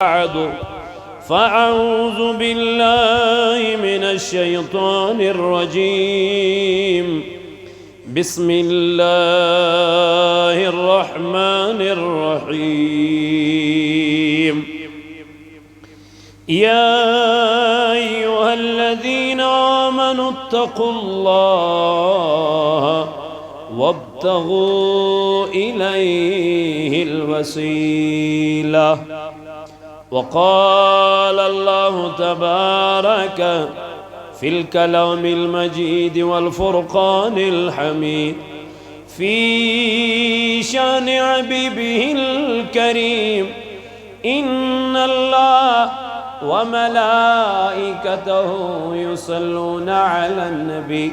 بعد فأعوذ بالله من الشيطان الرجيم بسم الله الرحمن الرحيم يا أيها الذين آمنوا اتقوا الله وابتغوا إليه الوسيلة وقال الله تبارك في الكلام المجيد والفرقان الحميد في شان حبيبه الكريم إن الله وملائكته يصلون على النبي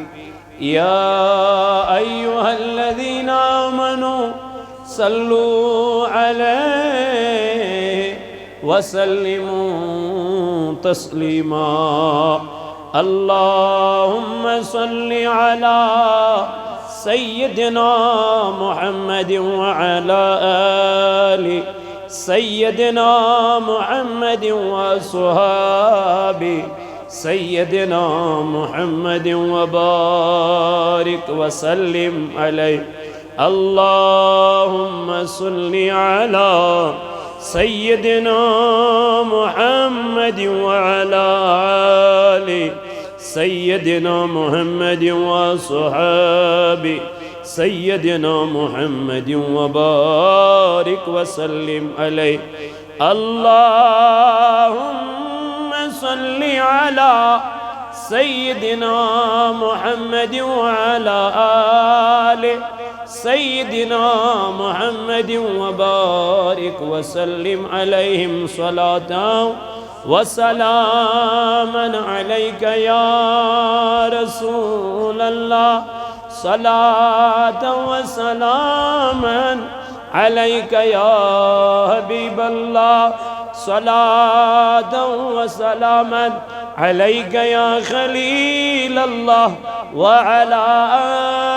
يا أيها الذين آمنوا صلوا عليه وسلموا تسليما اللهم صل على سيدنا محمد وعلى آل سيدنا محمد وصحابه سيدنا محمد وبارك وسلم عليه اللهم صل على سيدنا محمد وعلى آل سيدنا محمد وصحابه سيدنا محمد وبارك وسلم عليه اللهم صل على سيدنا محمد وعلى آل سيدنا محمد وبارك وسلم عليهم صلاة وسلاما عليك يا رسول الله صلاة وسلاما عليك يا حبيب الله صلاة وسلاما عليك يا خليل الله وعلى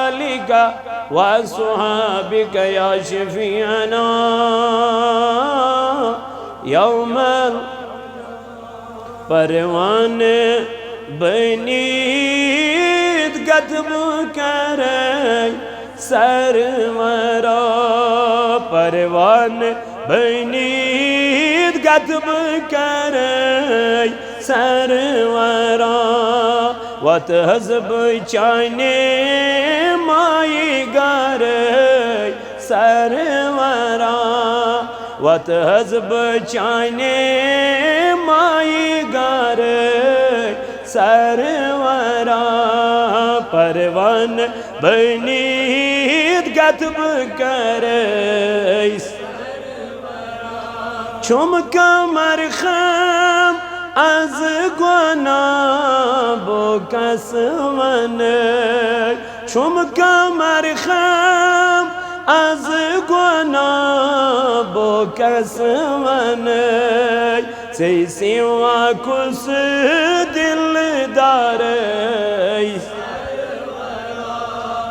آلك وأصحابك يا شفيعنا يوم پروانه بنید قطب کرے سرورا پروانه بنید قطب کرے سرورا وات حزب چانے مائی گارے سرورا وات حزب چانے مائی گارے سرورا پروان بنید قطب کرے چوم کمر خم از گناه بو کسوانه چوم کمر خم از گناه بو کسوانه سی سیوا کس دل داره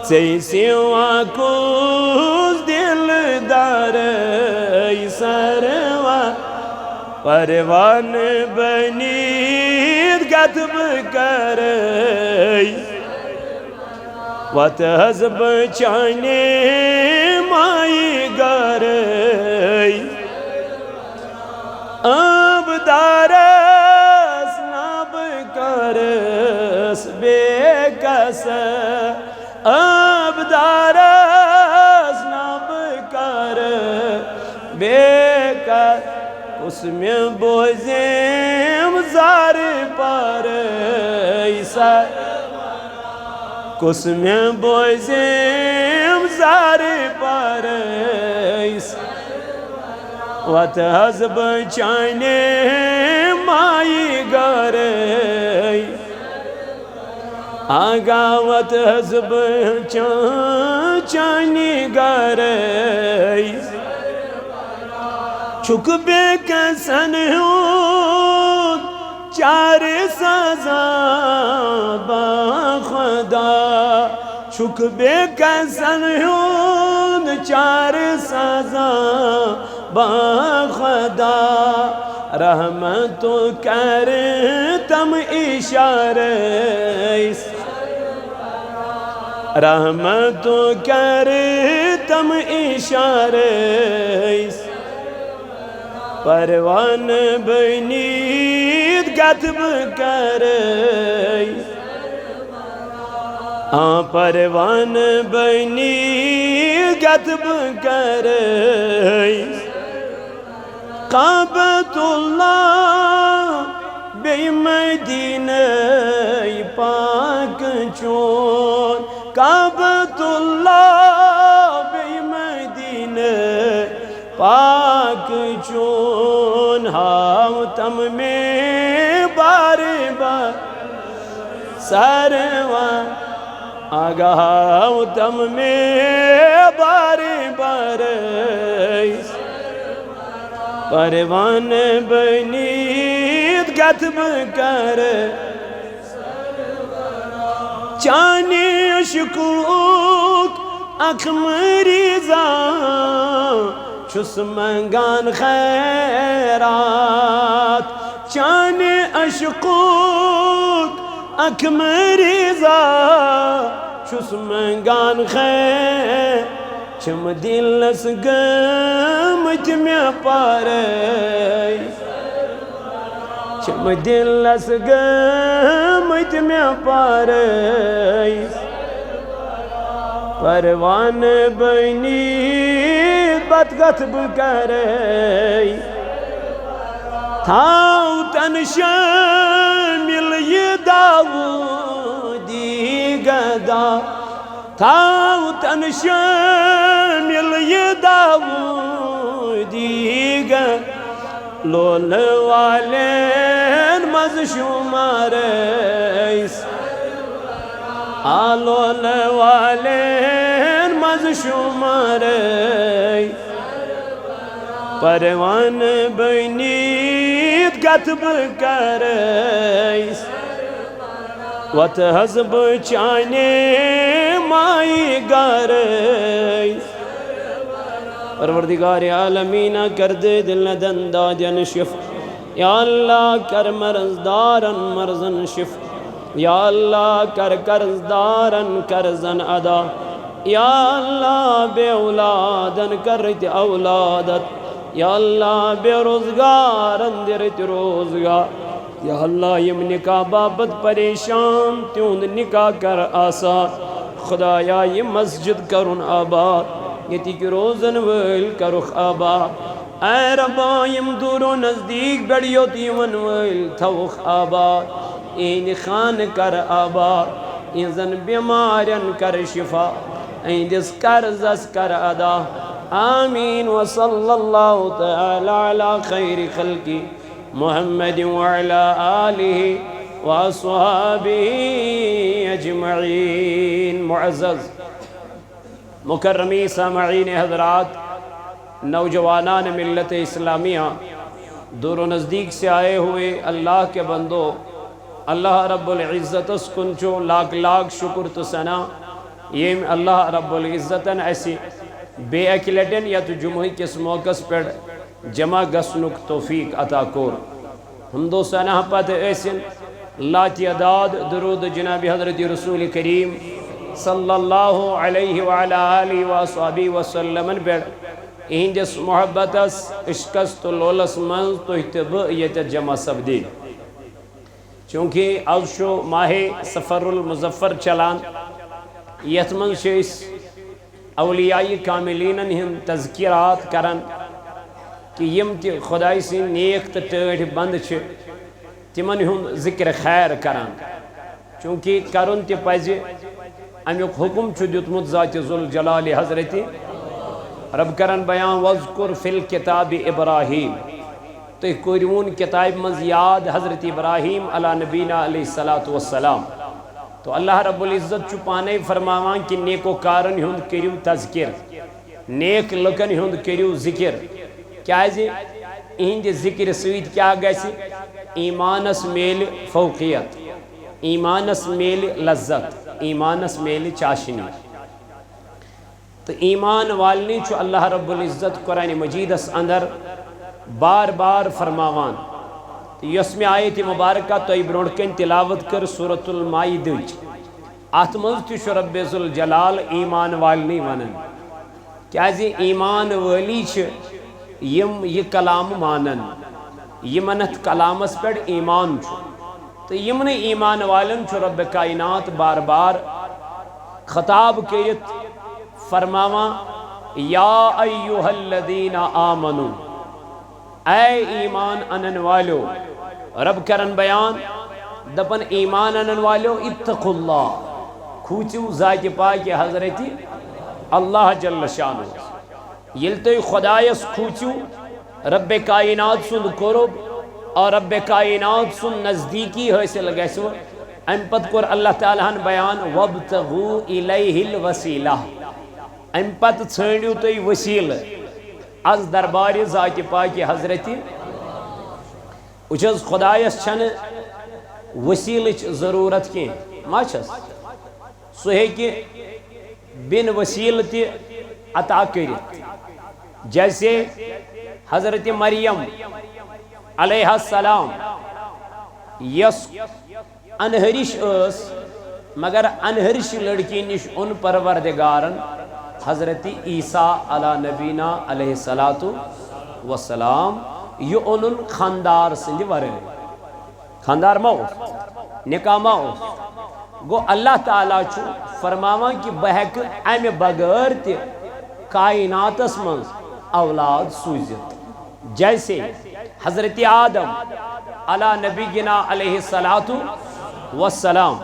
سی سیوا کس دل داره سروا پروان بنید قطب کرے وات حزب چانے مائی گارے اب دارس ناب کرس بے کس اب دارس ناب کر بے کس اس میں بوزیم زار پر ایسا کس میں بوزیم زار پر ایسا وات حزب چانے مائی گارے آگا وات حزب چانی گارے چک بے کسن ہوں چار سزا با خدا چک بے کسن ہوں چار سزا با خدا رحمتو کرتم اشارس رحمتو کرتم اشارس پروان بنید گتب کرس پروان بنید گتب کرس کعبۃ اللہ بی مدینہ پاک چون کعبۃ اللہ بی مدینہ پاک چون ہاؤ تم میں بار بار سروان آگاہ تم میں بار بار پروان بنید گتب کر چانی اشکوک اکھ مریضا چھس منگان خیرات چانی اشکوک اکھ مریضا چھس منگان خیرات چم دلس گمت میں پارے چم دلس گمت میں پارے پروان بنید بدگتب کرے تھاو تن شامل یہ داودی گدا تھاو تن شامل یہ داودی گدا لول والین مز شمار لول والین مز شمار پروان بنید گتب کرس وت حزب چانے مائی گارس پروردگار عالمین کر دے دل دندہ جن شف یا اللہ کر مرزدارن مرزن شف یا اللہ کر قرضدارن قرضن ادا یا اللہ بے اولادن کرت اولادت یا اللہ بے روزگارن درت روزگار یا اللہ یم نکاح بابت پریشان تیون نکاح کر آسان خدایا یہ مسجد کرن آباد یتی کی روزن ویل کرخ آباد اے ربا یم دور و نزدیک بڑیو تیون ویل تھوخ آباد این خان کر آباد این زن بیمارن کر شفا این دس کرزس کر ادا آمین وصلی اللہ تعالی علی خیر خلقی محمد وعلى آلہ واصحابہ اجمعین معزز مکرمی سامعین حضرات نوجوانان ملت اسلامیہ دور و نزدیک سے آئے ہوئے اللہ کے بندو اللہ رب العزت اس کنچو لاکھ لاکھ شکر تو سنا یہ اللہ رب العزتن ایسی بے اکلٹن یا تو جمعی کس موقع پر جمع گسنک توفیق عطا کور حمد و ثنا پت ایسن لا تعداد درود جناب حضرت رسول کریم صلی اللہ علیہ وعلی آلہ وصحبہ وسلم پر اہندس محبتس عشقس تو لولس منز تو احتبئیت جمع سبدی چونکہ از شو ماہ سفر المظفر چلان یتمن شیس اولیائی کاملین ہن تذکیرات کرن کہ یم تی خدای سی نیک تٹیڑ بند چھ تمن ہن ذکر خیر کرن چونکہ کرن تی پزی امیک حکم چھ دیتمت ذات ذوالجلال حضرت رب کرن بیان وذکر فی الکتاب ابراہیم تو کوریون کتاب منز یاد حضرت ابراہیم علی نبینا علیہ السلام تو اللہ رب العزت چپانے فرماوان کہ نیکو کارن ہند کریو تذکر نیک لکن ہند کریو ذکر کیا ہے اہند ذکر سوید کیا گیسی ایمانس میل فوقیت ایمانس میل لذت ایمانس میل چاشنی تو ایمان والنی چو اللہ رب العزت قرآن مجید اس اندر بار بار فرماوان یس میں آیت مبارکہ تو برونٹ کن تلاوت کر سورۃ المائدہ ات مز تہ رب ذوالجلال ایمان والنی ونن کیازِ ایمان والی یم یہ کلام مانن یمن ات کلامس پہ ایمان تو یمن ایمان والن رب کائنات بار بار خطاب کرت فرماواں یا ایہا الذین آمنو اے ایمان انن والو رب کرن بیان دپن ایمان انن والو اتقوا اللہ کھوچو ذات پاک حضرت اللہ جل شانہ یل تو خدایس کھوچو رب کائنات سن قرب اور رب کائنات سن نزدیکی حاصل گژھو ام پت کور اللہ تعالیٰ بیان وابتغوا الیہ الوسیلہ ام پت ژھانڈو تُہۍ وسیلہ از دربار ذات پاک حضرت وچھس خدایس چھن وسیلچ ضرورت کی ما چھس سہ ہیکہ بن وسیل تہ عطا کرت جیسے حضرت مریم علیہ السلام یس انہرش اس مگر انہرش لڑکی نش ان پروردگارن حضرت عیسیٰ علی نبینا علیہ السلام یہ ان خاندار سند ورے خاندار ما نکاح ما گو اللہ تعالیٰ چھو فرماواں کہ بہک ام بغیر تہ کائناتس من اولاد سوزت جیسے حضرت آدم علی نبینا علیہ السلام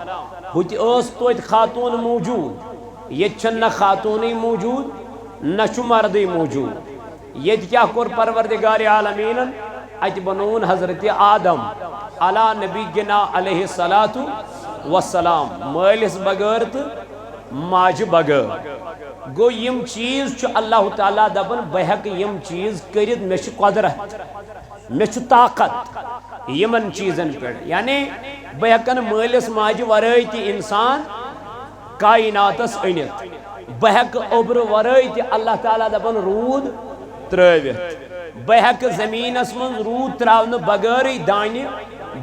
ہوت اس توت خاتون موجود یہ چھن نہ خاتونی موجود نہ چھ مردی موجود یہ کیا کور پروردگار عالمین ات بنون حضرت آدم علی نبینا علیہ السلام مالس بغیر تو ماج بغیر گو یم چیز چھ اللہ تعالیٰ دپن بہک یم چیز کرت میں چھ قدرت میں چھ طاقت یمن چیزن پہ یعنی بہکن مالس ماج ورائے تی انسان کائناتس انت بہک اوبر ورائے تی اللہ تعالیٰ دپن رود ترویت بہک زمینس من رود تراون بغیر دانہ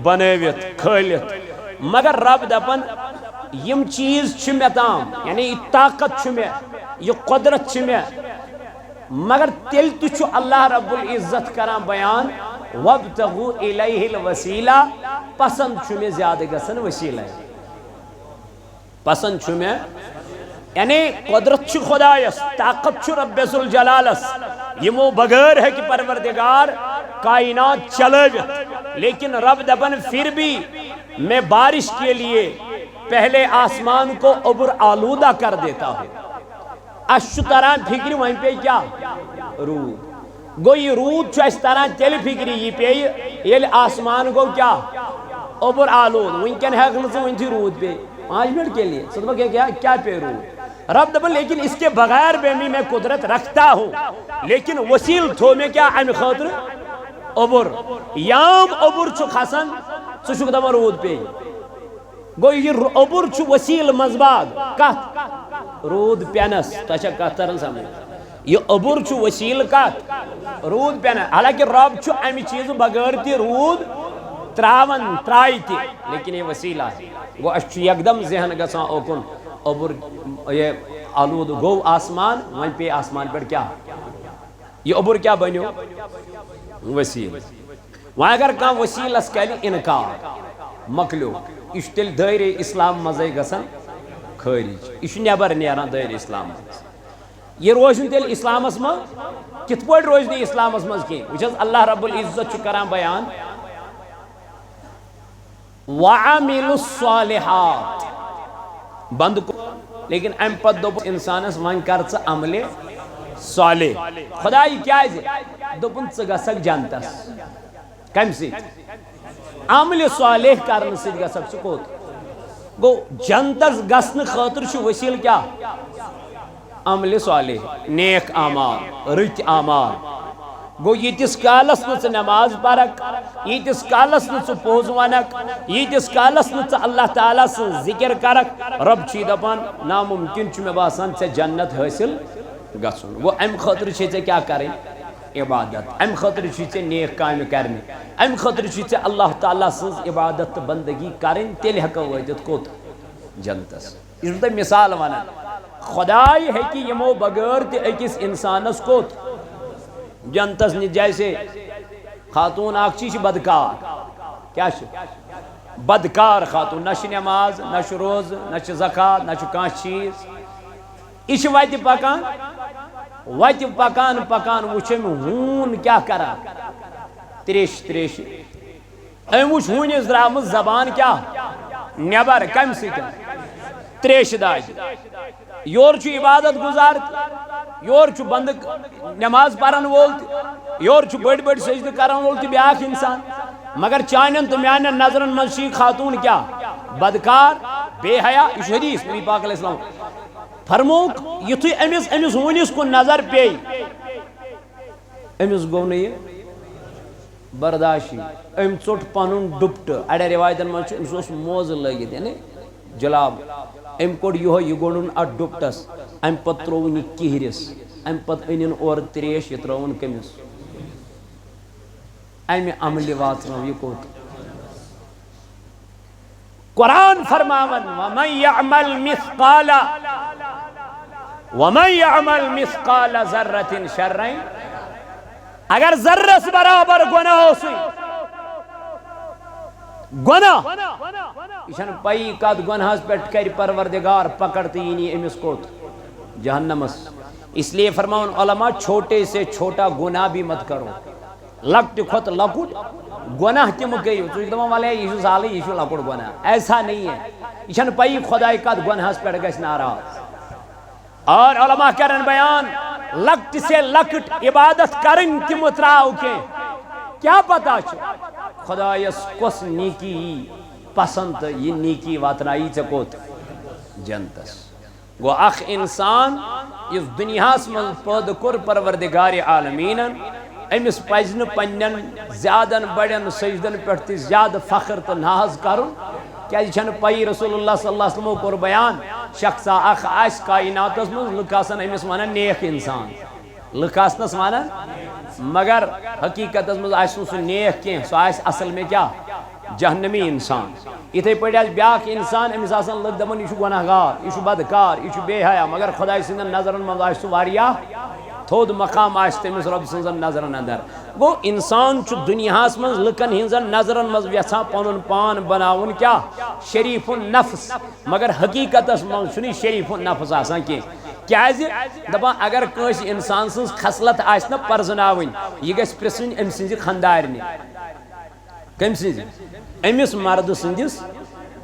بنویت کھلت مگر رب دپن یم چیز چھ میں تام یعنی یہ طاقت چھ میں یہ قدرت چھ میں مگر تیل تو چھو اللہ رب العزت کران بیان وابتغوا الیہ الوسیلہ پسند چھو میں زیادہ گسن وسیلہ پسند چھو میں یعنی قدرت چھو خدایس طاقت چھو رب ذوالجلالس یمو بغیر ہے کہ پروردگار کائنات چلوت لیکن رب دپن پھر بھی میں بارش کے لیے پہلے آسمان کو عبر آلودہ کر دیتا ہوں اشو طرح فکری وہیں پہ کیا رود گو یہ رود چھو اس طرح تیل فکری یہ پہ یہ آسمان کو کیا عبر آلود وہیں کن ہے غلط وہیں تھی رود پہ 5 منٹ کے لیے صدقہ کیا پہ رود رب دبن لیکن اس کے بغیر بھی میں قدرت رکھتا ہوں لیکن وسیل تھو میں کیا ام خاطر عبر یام عبر چھو خسن سو چھو دبن رود پہ گو یہ عبر چھو وسیل مزباد کت رود پینس تشا کترن سمجھ یہ عبر چھو وسیل کت رود پینس حالانکہ رب چھو امی چیز بغیر تی رود تراون ترائی تی لیکن یہ وسیلہ ہے گو اچھو یکدم ذہن گسان اوکن عبر یہ آلود گو آسمان وہیں پہ آسمان پر کیا یہ عبر کیا بنیو وسیل وہاں اگر کہاں وسیل اس کے لیے انکار مکلو اشتل دائر اسلام مزائی گسن خارج اش نیبر نیران دائر اسلام یہ روزن تیل اسلام اسما کت پوٹ روزنی اسلام اسما کی وچھز اللہ رب العزت چکران بیان وَعَمِلُوا الصَّالِحَاتِ بند کو لیکن ام پت دو انسانس من کرچ عمل صالح خدای کیا ہے دوپن ژگسک جنتس کم سی عمل صالح کرن سی گسک سکوت گو جنتس گسن خاطر چھ وسیل کیا عمل صالح نیک اعمال رت اعمال گو یتس کالس نہ نماز پرک یتس کالس نہ پوز ونک یتس کالس نہ اللہ تعالیٰ سن ذکر کرک رب چھ دپان ناممکن چھ میں باسان ژے جنت حاصل گژھن وہ ام خاطر چھ ژے کیا کریں عبادت ام خاطر چھ نیک کام کرنی ام خاطر چھ اللہ تعالیٰ سز عبادت بندگی کرن تیل ہکو واتت کوت جنتس یہ تہ مثال ونان خدائی ہے کہ یمو بغیر تہ اکس انسانس کوت جنتس نی جیسے خاتون اکھ چھ بدکار کیا بدکار خاتون نہ نماز نہ روز نہ زکات نہ کان چیز یہ وتہ پکان پکان وچم ہون کیا کرا تریش ام وچ ہونس درام زبان کیا نیبر کم سۭتۍ تریش داج یور چھ عبادت گزار یور چھ بند نماز پرن وول یور چھ بڑ بڑ سجدہ کرن وول تہ بیاکھ انسان مگر چانن تو میانن نظرن من چھ خاتون کیا بدکار بے حیا یہ حدیث نبی پاک علیہ السلام فرموک یتھے امس ہونس کن نظر پی امس گو نہ برداشی ام ژوٹ پنن ڈپٹ اڑے روایتن من امس موز لگت یعنی جلاب ام کوڑ یہ گوڑن ات ڈپٹس ام پت ترون یہ کہرس ام پت انن اور تریش یہ ترون کمس ام عمل واتنو یہ کوت قرآن فرماون ومن يعمل مثقال ذرة شرا اگر ذرس برابر گناہ ہوسی گناہ یہ پائی کد گناہس پیٹ کر پروردگار پکڑتی یعنی امس کوت جہنمس اس لیے فرماؤن علماء چھوٹے سے چھوٹا گناہ بھی مت کرو لکٹ کھت لکٹ گناہ تم کریو تو دپان والے یہ سال یہ لکٹ گناہ ایسا نہیں ہے یہ پائی خدائی کد گناہس پیٹ گژھِ ناراض اور علماء کرن بیان لکٹ سے لکٹ عبادت کرن تم تراو کے کیا پتا خدایس کس نیکی پسند یہ نیکی واتنائی چکوت جنتس گو اخ انسان اس دنیاس من پود کر پروردگار عالمین امس پزن پنن زیادن بڑن سجدن پہ زیادہ فخر تو ناز کرن کیا پائی رسول اللہ صلی اللہ علیہ وسلم کور بیان شخصا اخ آس کائناتس من لکاسن امس ونان نیک انسان لکاسنس ونان مگر حقیقت من آس سہ نیک کی سہ آس اصل میں کیا جہنمی انسان اتھے پہ بیاکھ انسان امس آسان لگ دپان یہ گناہ گار یہ بدکار یہ بے حیا مگر خدائی سندن نظرن من آس سہ واریاہ تھود مقام آس تمس رب سنزن نظرن اندر گو انسان دنیاس من لکن ہنزن نظرن مز یژھان پنن پان بناون کیا شریف النفس مگر حقیقت من چھنی شریف النفس آسان کی کیازِ دپان اگر کٲنٛسہِ انسان سٕنٛز خصلت آسہِ نہ پرزناوٕنۍ یہِ گژھِ پرژھٕنۍ أمۍ سٕنٛزِ خانٛدارنہِ کٔمۍ سٕنٛزِ أمِس مرد سٕنٛدِس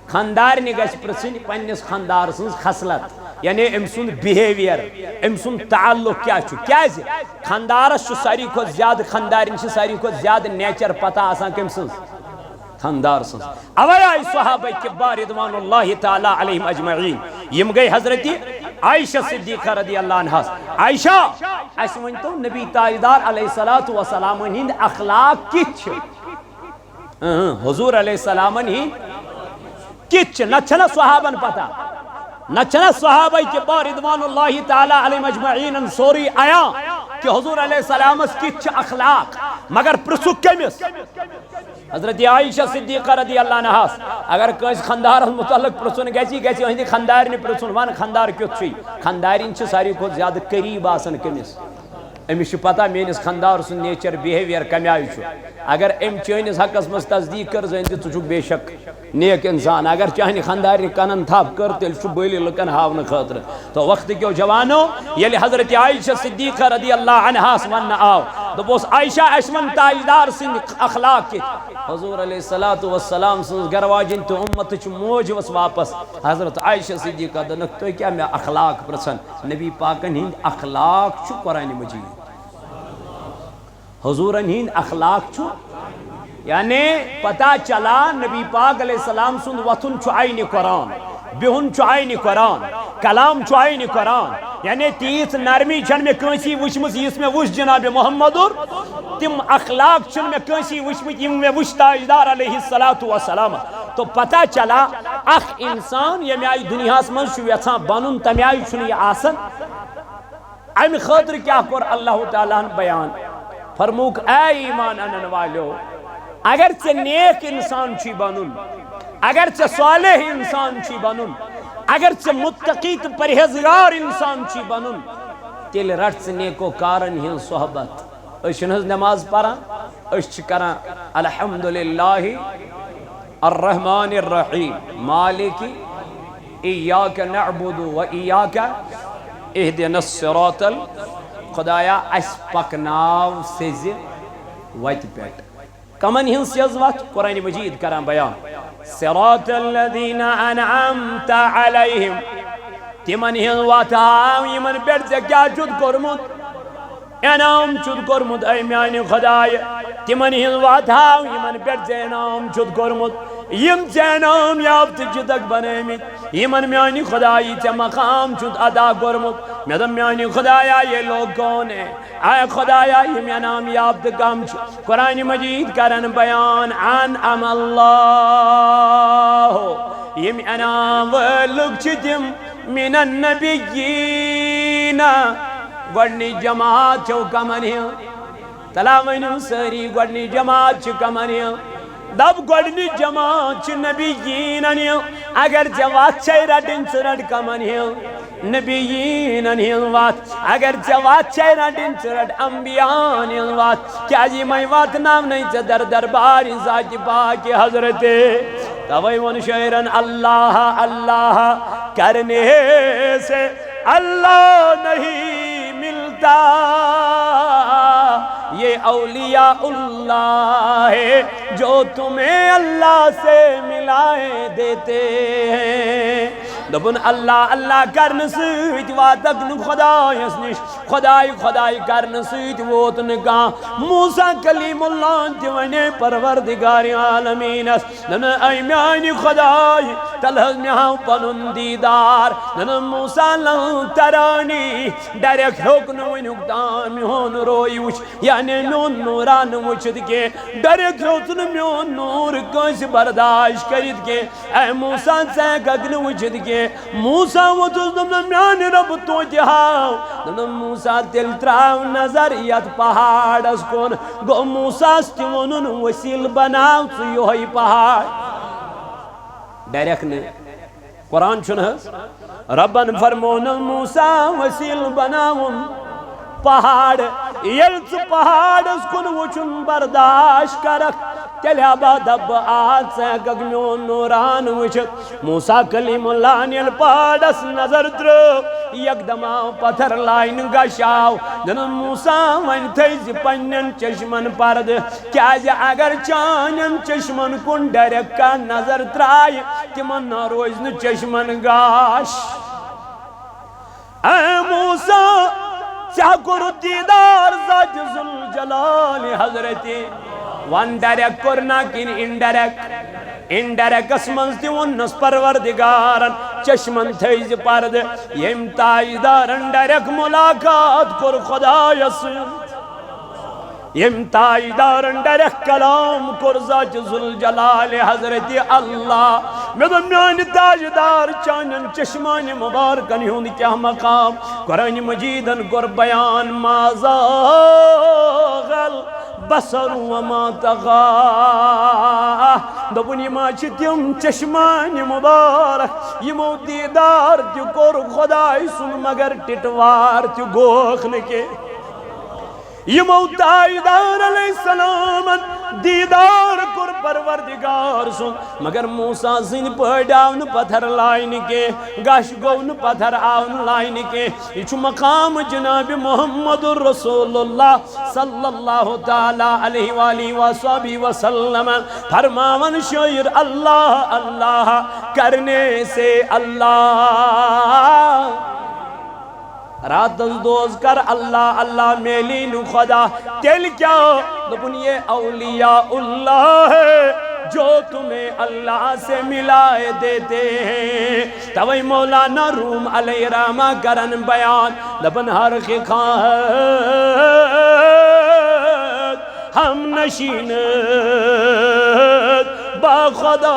خانٛدارنہِ گژھِ پرژھٕنۍ پننِس خانٛدار سٕنٛز خصلت یعنی أمۍ سُنٛد بِہیویَر أمۍ سُنٛد تعلق کیٛاہ چھُ کیٛازِ خانٛدارس چھُ ساروی کھۄتہٕ زیادٕ خانٛدارنہِ چھِ ساروی کھۄتہٕ زیادٕ نیچر پتہ آسان کٔمۍ سٕنٛز خاندار سنس اوے آئی صحابہ کبار رضوان اللہ تعالی علیہم اجمعین یم گئی حضرت عائشہ صدیقہ رضی اللہ عنہ عائشہ اس ونتو نبی تاجدار علیہ السلام ہند اخلاق کچھ حضور علیہ السلام ہند کچھ نہ چھنا صحابن پتہ نہ چھنا صحابہ کبار رضوان اللہ تعالی علیہم اجمعین سوری آیا کہ حضور علیہ السلام کچھ اخلاق مگر پرسک کمس حضرت عائشہ صدیقہ رضی اللہ عنہ اگر کس خاندار متعلق پرسن گی ہندی خاندارن پرسن ون خاندار کیت خاندارن ساروی کھت زیادہ قریب آسان کمس امس پتہ میس خاندار سن نیچر بہیویئر کمہ آئی اگر ام چانس حقس مز تصدیق کر زن ژٕ چھُکھ بے شک نیک انسان اگر چانہ خاندارن کنن تھپ کر تیل بٔلۍ لُکن ہاونہٕ خٲطرٕ تو وقت کیو جوانو ییٚلہِ حضرت عائشہ صدیقہ رضی اللہ عنہاس ون آو دوٚپُس عائشہ اَسہِ وَن تاجدار سٕنٛدۍ اخلاق کِتھ حضور علیہ السلام سٕنٛز گرواجن تو امتٕچ موج ؤژھ واپس حضرت عائشہ صدیقہ دوٚپنکھ تُہۍ کیٛاہ مےٚ اخلاق پرژھان نبی پاکن ہٕنٛدۍ اخلاق چھُ قرآنِ مجیٖد حضورن ہند اخلاق چھو یعنی پتہ چلا نبی پاک علیہ السلام سند وطن چھو آئین قرآن بہن چھو آئین قرآن کلام چھو آئین قرآن یعنی تیس نرمی چھن میں کنسی وشمس اس میں وش جناب محمد تم اخلاق چھن میں کنسی وشمس یم میں وش تاجدار علیہ السلام تو پتہ چلا اخ انسان یمی آئی دنیا من چھو یژھان بنن تمی آئی چھن یہ آسن ام خاطر کیا کور اللہ تعالیٰ بیان فرموک اے ایمان انن والو اگر ژے نیک انسان چھی بنن اگر ژے صالح انسان چھی بنن اگر ژے متقی تو پرہیزگار انسان چھی بنن تیل رٹ ژے نیکو کارن ہن صحبت اشنز نماز پڑھان اش کران الحمدللہ الرحمن الرحیم مالک ایاک نعبد و ایاک اہدنا الصراط خدایا اس پکناو سیز وت پیٹ کمن ہن سیز وت قرآن مجید کران بیان صراط الذین انعمت علیہم تمن ہن وت یمن پیٹ ژے کیا چھُتھ کوٚرمُت انعام چھُتھ کوٚرمُت اے میانہِ خدایہ تمن ہن وت یمن پیٹ ژے انعام چھُتھ کوٚرمُت یم ژے انعام یافتہٕ چھِتھ بنٲمٕتۍ یمن میانہِ خدایہِ ژے مقام چھُتھ ادا کوٚرمُت مےٚ دوٚپ میانہِ خدایا یہ لوگ کون ہے اے خدایا یم انعام یافتہٕ کم چھِ قرآن مجید کرن بیان انعم اللہ یم انعام وٲلِکۍ چھِ تِم من النبیین گۄڈنِچ جماعت چھو کمن ہِنٛز تلا ؤنِو سٲری گۄڈنِچ جماعت چھِ کمن ہِنٛز دب گۄڈنِچ جماعت چھِ نبیٖنن ہِنٛز اگر ژےٚ وتھ چھے رٹٕنۍ ژٕ رٹ کمن ہِنٛز نبیٖنن ہِنٛز وتھ اگر ژےٚ وتھ چھے رٹٕنۍ ژٕ رٹ انبیاہن ہِنٛز وتھ کیازِ یِمے واتناونَے ژےٚ دربارِ ذاتِ پاکہِ حضرتِ توے ووٚن شٲعرن اللہ اللہ کرنے سے اللہ نہیں ملتا یہ اولیاء اللہ ہے جو تمہیں اللہ سے ملائے دیتے ہیں دبن اللہ اللہ کرن سۭتۍ واتکھ نہٕ خدایس نش خدائی خدائی کرن سۭتۍ ووت نہٕ کانٛہہ موسیٰ کلیم اللہ تہِ ونے پروردگار عالمینس نہ اے میانہِ خدائی تل حظ مےٚ ہاو پنُن دیدار نہ موسیٰ لو ترانی ڈایریکٹ ہیوٚک نہٕ وٕنیُک تام میون روی وٕچھ یعنی میون نورا نہٕ وٕچھِتھ کینٛہہ ڈایریکٹ ہیوٚژ نہٕ میون نور کٲنٛسہِ برداشت کٔرِتھ کینٛہہ اے موسیٰ ژٕ ہیٚککھ نہٕ وٕچھِتھ کینٛہہ موسیٰ ووٚتُس دوٚپنس میانہِ رۄبہٕ توتہِ ہاو دوٚپنس موسیٰ تیٚلہِ ترٛاو نظر یتھ پہاڑس کُن گوٚو موسیٰس تہِ ووٚنُن ؤسیٖلہٕ بناو ژٕ یِہوٚے پہاڑ ڈایریکٹ نہٕ قرآن چھُنہٕ حظ ربن فرمونس موسیٰ ؤسیٖلہٕ بناوُن پہاڑ ییٚلہِ ژٕ پہاڑس کُن وٕچھُن برداشت کرکھ تیٚلہِ ہا دب آ ژٕ ہیٚککھ میون نوران وٕچھِتھ موسیٰ کلیم اللہ ییٚلہِ پہاڑس نظر ترٲو یکدم آو پتھر لاینہٕ گشاو دوٚپُن موسیٰ وۄنۍ تھٲیزِ پننٮ۪ن چشمن پردٕ کیازِ اگر چانٮ۪ن چشمن کُن ڈایریکٹ کانٛہہ نظر ترایہِ تِمن نہ روزِ نہٕ چشمن گاش اے موسیٰ ژےٚ کوٚرُتھ دیٖدار ذاتِ ذوالجلال حضرتِ ون ڈایریکٹ کوٚر نا کِنہٕ انڈایریکٹ انڈایریکٹس منٛز تہِ ووٚننس پروردگارن چشمن تھٲیزِ پردٕ ییٚمۍ تاجدارن ڈایریکٹ ملاقات کوٚر خدایس سۭتۍ ییٚمۍ تاجدارن ڈایریکٹ کلام کوٚر ذاتِ ذوالجلال حضرتِ اللہ مےٚ دوٚپ میانہِ تاجدار چانٮ۪ن چشمانہِ مبارکن ہُنٛد کیٛاہ مقام قرآنِ مجیدن کوٚر بیان ما زاغ البصر وما طغى دوٚپُن یِم حظ چھِ تِم چشمانہِ مبارک یِمو دیٖدار تہِ کوٚر خۄداے سُنٛد مگر ٹِٹوار تہِ گوکھ نہٕ کینٛہہ یِمو تاجدار علیہ السلامن دیٖدار کوٚر پروردگار سُنٛد مگر موسیٰ سٕنٛدۍ پٲٹھۍ آو نہٕ پتھر لاینہٕ کینٛہہ گش گوٚو نہٕ پتھر آو نہٕ لاینہٕ کینٛہہ یہِ چھُ مقام جناب محمد رسول اللہ صلی اللہ تعالیٰ علیہ وآلہ وصحبہ وسلم فرماون شاعر اللہ اللہ کرنے سے اللہ راتس دوز کر اللہ اللہ میلی نو خدا تیل کیا دوپن یہ اولیاء اللہ ہے جو تمہیں اللہ سے ملائے دیتے ہیں توئی مولانا روم علیہ رحمہ کرن بیان دپن ہر خواہد ہم نشین با خدا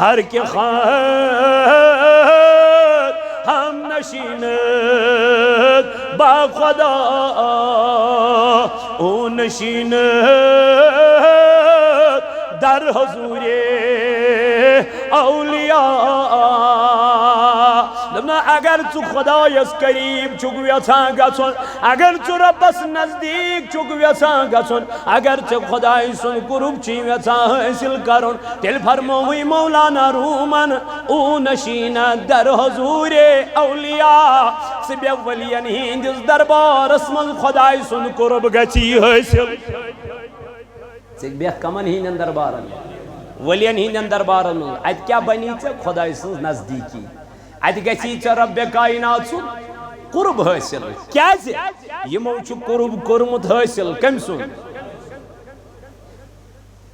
ہر کے خواہد ہم نشینت با خدا او نشین در حضور اولیاء اگر تو خدایس قریب چک ویسان گژھُن اگر تو ربس نزدیک چک ویسان گژھُن اگر تو خدای سن قرب چی ویسان حاصل کرن تیل فرموی مولانا رومن او نشین در حضور اولیاء سبی ولین ہندس دربار اسمن خدای سن قرب گچی حاصل سبی کمن ہندن دربارن ولین ہندن دربارن ات کیا بنی ژے خدای سن نزدیکی ات گژھی ژے رب کائنات سن قرب حاصل کیازِ یمو چھ قرب کورمت حاصل کم سن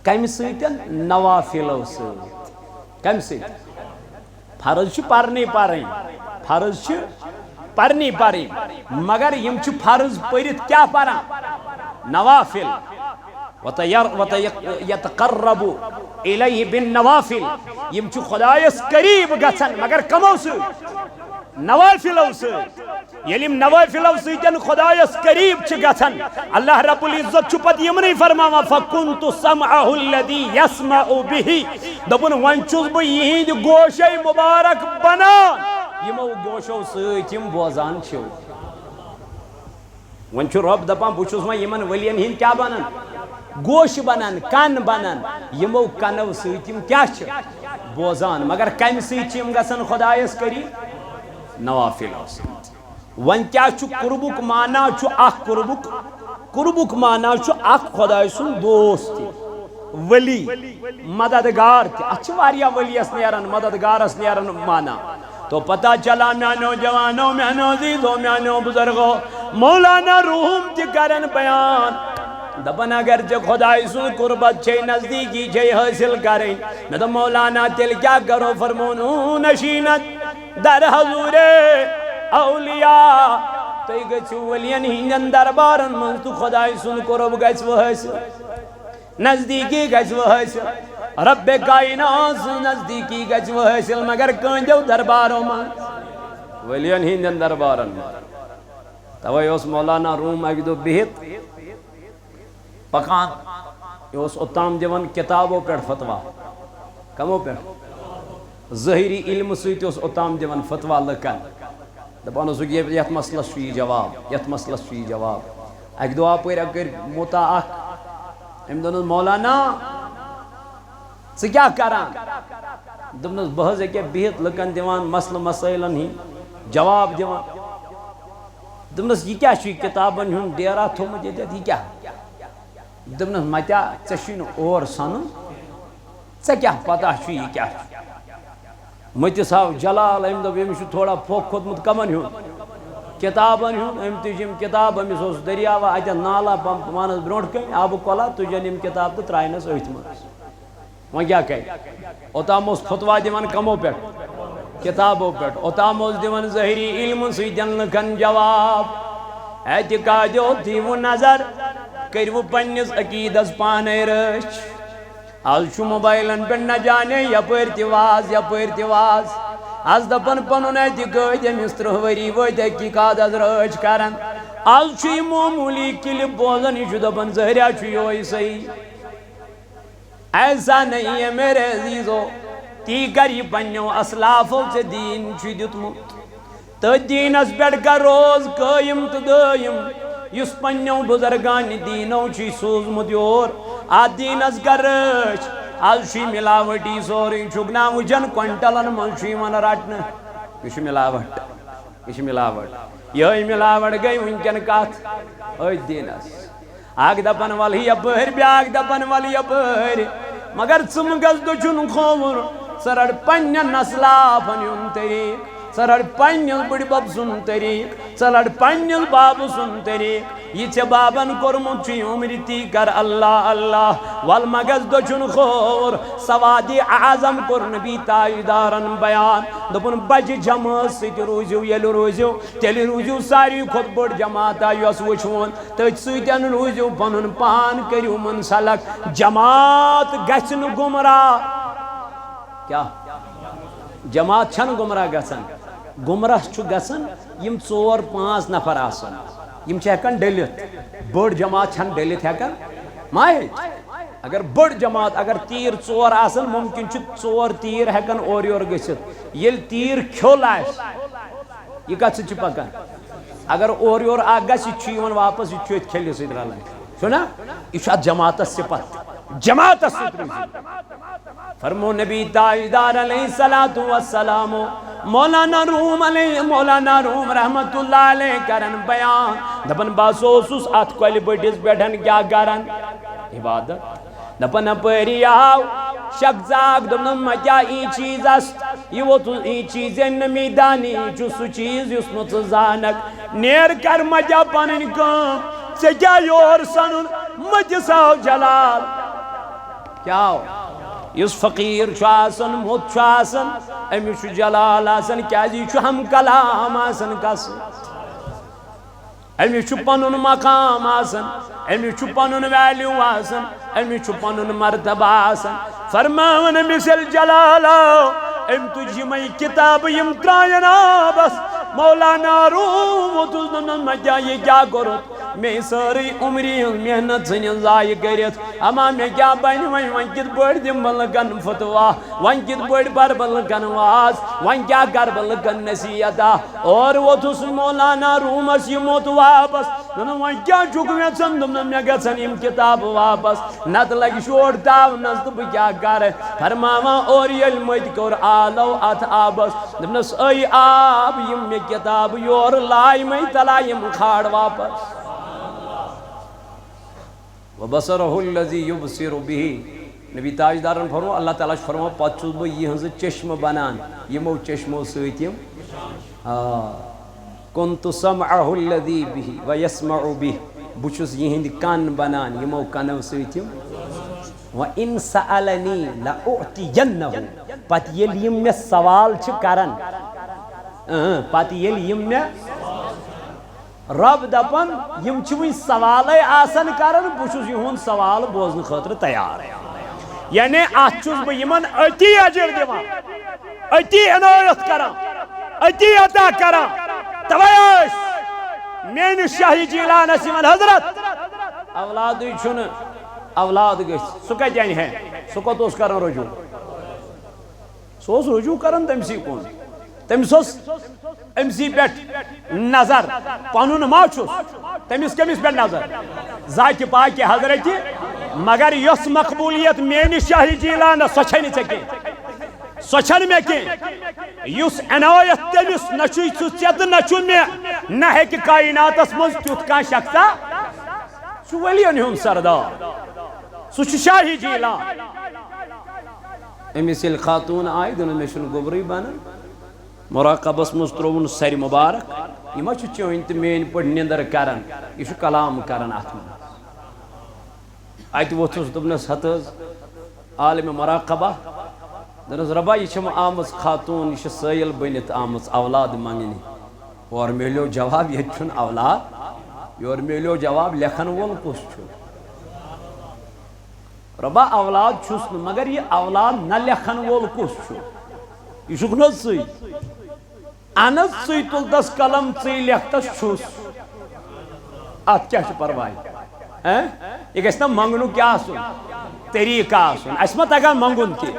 کم سۭتۍ نوافلو سۭتۍ کم سۭتۍ فرض چھ پرنی پرٕنۍ فرض چھ پرنی پرٕنۍ مگر یم چھ فرض پٔرِتھ کیا پران نوافل وَتَيَتَقَرَّبُ إِلَيْهِ بِالنَّوَافِلِ یم چھ خدایس قریب گژھن مگر کمو سۭتۍ نوافلو سۭتۍ ییٚلہِ یم نوافلو سۭتۍ خدایس قریب چھ گژھن اللہ رب العزت چھ پتہٕ یمنٕے فرماوان فَكُنْتُ سَمْعَهُ الَّذِي يَسْمَعُ بِهِ دوٚپُن وۄنۍ چھُس بہٕ یِہِنٛدِ گوشے مبارک بنان یمو گوشو سۭتۍ یم بوزان چھِو وۄنۍ چھُ رب دپان بہٕ چھُس وۄنۍ یمن ؤلین ہِنٛدۍ کیاہ بنان گوش بنان کن بنان یمو کنو سۭتۍ یم کیا چھ بوزان مگر کمہِ سۭتۍ چھِ یم گژھان خدایس قریب نوافلو سۭتۍ وۄنۍ کیا چھُ قربُک معنی چھُ اکھ قربُک معنی چھُ اکھ خداے سُنٛد دوست تہِ ولی مددگار تہِ اتھ چھِ واریاہ ولیَس نیران مددگارس نیران معنی تو پتہ چلا میانو جوانو میانو عزیزو میانو بزرگو مولانا روم تہِ کرن بیان دپن اگر ژے خدای سن قربت چھے نزدیکی چھے حاصل کریں میں تو مولانا تیل کیا کرو فرمون نشینت در حضور اولیاء تو گژھو ولین ہندن دربارن من تو خدای سن قرب گژھو حاصل نزدیکی گژھو حاصل رب کائنات نزدیکی گژھو حاصل مگر کندیو دربارو من ولین ہندن دربارن توے اس مولانا روم اک دو بہت پکان یہ اوتام دِوان کتابوں پہ فتوا کمو پہ ظاہری علم سۭتۍ اوس اوتام دِوان فتوا لکن دپان اوسُکھ یتھ مسلس چھُ یہِ جواب یتھ مسلس چھُ یہِ جواب اکہِ دۄہ اپٲرۍ اگر موتا اکھ أمۍ دوٚپنس مولانا ژٕ کیاہ کران دوٚپنس بہٕ حظ ییٚکیٛاہ بِہِتھ لُکن دِوان مسلہٕ مسٲیلن ہِنٛدۍ جواب دِوان دوٚپنس یہِ کیاہ چھُ یہِ کتابن ہُنٛد ڈیرا تھوٚمُت ییٚتٮ۪تھ یہِ کیاہ دپنس متیا ژےٚ چھُے نہٕ اور سنُن ژےٚ کیاہ پتہ چھُ یہِ کیاہ چھُ مٔتِس آو جلال أمۍ دوٚپ أمِس چھُ تھوڑا پھۄکھ کھوٚتمُت کمن ہُنٛد کتابن ہُنٛد أمۍ تُج یِم کتاب أمِس اوس دٔریاوا اتٮ۪ن نالا پانس برونٛٹھ کَنۍ آبہٕ کۄلا تُجن یِم کتاب تہٕ ترٛاینس أتھۍ منٛز وۄنۍ کیاہ کرِ اوتام اوس فتوا دِوان کمو پٮ۪ٹھ کتابو پٮ۪ٹھ اوتام اوس دِوان ظٲہری علمہٕ سۭتۍ لُکن جواب اعتقادیو دیٖوٕ نظر کٔرِو پننِس عقیٖدس پانے رٲچھ آز چھُ موبایلن پٮ۪ٹھ نہ جانے یپٲرۍ تہِ واز آز دپان پنُن اعتقاد أمِس 30 ؤری وٲتۍ حقیٖقاتس رٲچھ کران آز چھُ یہِ معموٗلی کلپ بوزان یہِ چھُ دپان ظٲہرا چھُ یہوے صحیح ایسا نہیں ہے میرے عزیزو تی کر یہِ پننیو اسلافو ژےٚ دیٖن چھُ دیُتمُت تٔتھۍ دیٖنس پٮ۪ٹھ کر روز قٲیِم تہٕ دٲیِم یُس پننیو بزرگانہِ دیٖنو چھُے سوٗزمُت یور اتھ دیٖنس کر رٲچھ آز چھُے ملاوٹی سورُے چھُکھ نا وٕچھان کوینٹلن منٛز چھُ یِوان رٹنہٕ یہِ چھُ ملاوٹ یِہوٚے ملاوٹ گٔے وٕنکٮ۪ن کتھ أتھۍ دیٖنس اکھ دپان ول یپٲرۍ بیٛاکھ دپان ول یپٲرۍ مگر ژٕ مہٕ گژھ دٔچھُن کھووُر ژٕ رٹ پننٮ۪ن نسلافن ہُنٛد طریٖق ژٕ رٹ پننِس بٕڈِبب سُنٛد طریٖق ژٕ رٹ پننِس بابہٕ سُنٛد طریٖق یہِ ژےٚ بابن کوٚرمُت چھُے عمرِ تی کر اللہ اللہ ول مہ گژھ دٔچھُن کھووُر سوادِ اعظم کوٚر نبی تاجدارن بیان دوٚپُن بجہِ جمٲژ سۭتۍ روٗزِو ییٚلہِ روٗزِو تیٚلہِ روٗزِو ساروی کھۄتہٕ بٔڑ جماعتا یۄس وٕچھوُن تٔتھۍ سۭتۍ روٗزِو پنُن پان کٔرِو منسلک جماعت گژھِ نہٕ گمراہ کیاہ جماعت چھنہٕ گمراہ گژھان گمراہ چھُ گژھان یم 4-5 نفر آسان یم چھِ ہٮ۪کان ڈٔلِتھ بٔڑ جماعت چھنہٕ ڈٔلِتھ ہٮ۪کان ما ہیٚکہِ اگر بٔڑ جماعت اگر تیٖر 4 آسان ممکن چھُ 4 تیٖر ہٮ۪کان اورٕ یورٕ گٔژھِتھ ییٚلہِ تیٖر کھیوٚل آسہِ یہِ کتھ سۭتۍ چھُ پکان اگر اورٕ یورٕ اکھ گژھِ یہِ چھُ یِوان واپس یہِ چھُ ییٚتہِ کھیٚلہِ سۭتۍ رلان چھُنا یہِ چھُ اتھ جماعتس صفت جماعتس سۭتۍ روٗزِو فرمو نبی تاجدار علیہ الصلوۃ والسلام مولانا روم رحمت اللہ علیہ کرن بیان دپن بس اوسُس اتھ کۄلہِ بٔٹھِس پٮ۪ٹھ کیاہ کران عبادت دپن اپٲری آو شخص اکھ دوٚپنس ما کیاہ ای چیٖز است یہِ ووٚتُس ای چیٖز نمی دانی یہِ چھُ سُہ چیٖز یُس نہٕ ژٕ زانکھ نیر کر ما کیاہ پنٕنۍ کٲم ژےٚ کیاہ یور سنُن مٔتِس آو جلال کیاہ آو یُس فقیٖر چھُ آسان موٚت چھُ آسان أمِس چھُ جلال آسان کیازِ یہِ چھُ ہم کلام آسان کسہٕ أمِس چھُ پنُن مقام آسان أمِس چھُ پنُن ویلیوٗ آسان أمِس چھُ پنُن مرتبہ آسان فرماوان أمِس ییٚلہِ جلال آو أمۍ تُج یِمے کِتابہٕ یِم ترٛایَن آبس مولانا روٗم ووٚتُس دوٚپنس مےٚ کیاہ یہِ کیاہ کوٚرُتھ مےٚ سٲرٕے عمرِ ہٕنٛز محنت ژھٕنِس ضایہِ کٔرِتھ اما مےٚ کیاہ بنہِ وۄنۍ کِتھ پٲٹھۍ دِمہٕ بہٕ لُکن فتوا وۄنۍ کِتھ پٲٹھۍ پرٕ بہٕ لُکن واز وۄنۍ کیاہ کرٕ بہٕ لُکن نصیحتا اور ووٚتھُس مولانا روٗمس یہِ موٚت واپس دوٚپنس وۄنۍ کیاہ چھُکھ یژھان دوٚپنس مےٚ گژھن یِم کِتابہٕ واپس نتہٕ لگہِ شور تاونس تہٕ بہٕ کیاہ کرٕ فرماوان اور ییٚلہِ مٔتۍ کوٚر آلو اتھ آبس دوٚپنس اے آب یِم مےٚ کِتابہٕ یورٕ لایمے تلا یِم کھاڑ واپس وبصرہ الذی یبصر بہ نبی تاجدارن فرمو اللہ تعالیٰ چھُ فرمو پتہٕ چھُس بہٕ یِہنٛزٕ چشمہٕ بنان یِمو چشمو سۭتۍ یِم کنتُ سمعہ الذی بہ ویسمع بہ بہٕ چھُس یِہنٛدۍ کن بنان یِمو کنو سۭتۍ یِم وَإِن سألنی لأعطینہ پتہٕ ییٚلہِ یِم مےٚ سوال چھِ کران پتہٕ ییٚلہِ یِم مےٚ رب دپن یم چھِ وٕنۍ سوالے آسان کران بہٕ چھُس یِہُنٛد سوال بوزنہٕ خٲطرٕ تیار یعنی اتھ چھُس بہٕ یِمن أتی اجر دِوان أتی عنایت کران أتی عطا کران توے ٲسۍ میٲنِس شاہی جیلانس یِوان حضرت اولادٕے چھُنہٕ اولاد گژھِ سُہ کتہِ انہِ ہے سُہ کوٚت اوس کران رجوع سُہ اوس رجوع کران تٔمسٕے کُن تٔمِس اوس أمسٕے پٮ۪ٹھ نظر پنُن ما چھُس تٔمِس کٔمِس پٮ۪ٹھ نظر ذاتہِ پاکہِ حضرتہِ مگر یۄس مقبولیت میٲنِس شاہی جیلانس سۄ چھے نہٕ ژےٚ کینٛہہ سۄ چھنہٕ مےٚ کینٛہہ یُس عنایت تٔمِس نہ چھُے سُہ ژےٚ تہٕ نہ چھُ مےٚ نہ ہیٚکہِ کایناتس منٛز تیُتھ کانٛہہ شخصا سُہ چھُ ؤلین ہُنٛد سردار سُہ چھُ شاہی جیلان أمِس ییٚلہِ خاتوٗن آیہِ دوٚپُن مےٚ چھُنہٕ گوٚبرٕے بنان مراقبس منٛز ترٛووُن سرِ مُبارک یہِ ما چھُ چٲنۍ تہٕ میٲنۍ پٲٹھۍ نِندٕر کران یہِ چھُ کلام کران اتھ منٛز اتہِ ووٚتھُس دوٚپنس ہت حظ عالمِ مراقبہ دوٚپنس رۄبا یہِ چھم آمٕژ خاتوٗن یہِ چھِ سٲیل بٔنِتھ آمٕژ اولاد منٛگنہِ اورٕ مِلیو جواب ییٚتہِ چھُنہٕ اولاد یورٕ مِلیو جواب لیکھن وول کُس چھُ رۄبا اولاد چھُس نہٕ مگر یہِ اولاد نہ لیکھن وول کُس چھُ یہِ چھُکھ نہٕ حظ ژٕے اہن حظ ژٕے تُل تس قلم ژٕے لیکھ تس چھُس اتھ کیاہ چھُ پرواے یہِ گژھِ نا منٛگنُک کیاہ آسُن طریٖقہٕ آسُن اسہِ ما تگان منٛگُن تہِ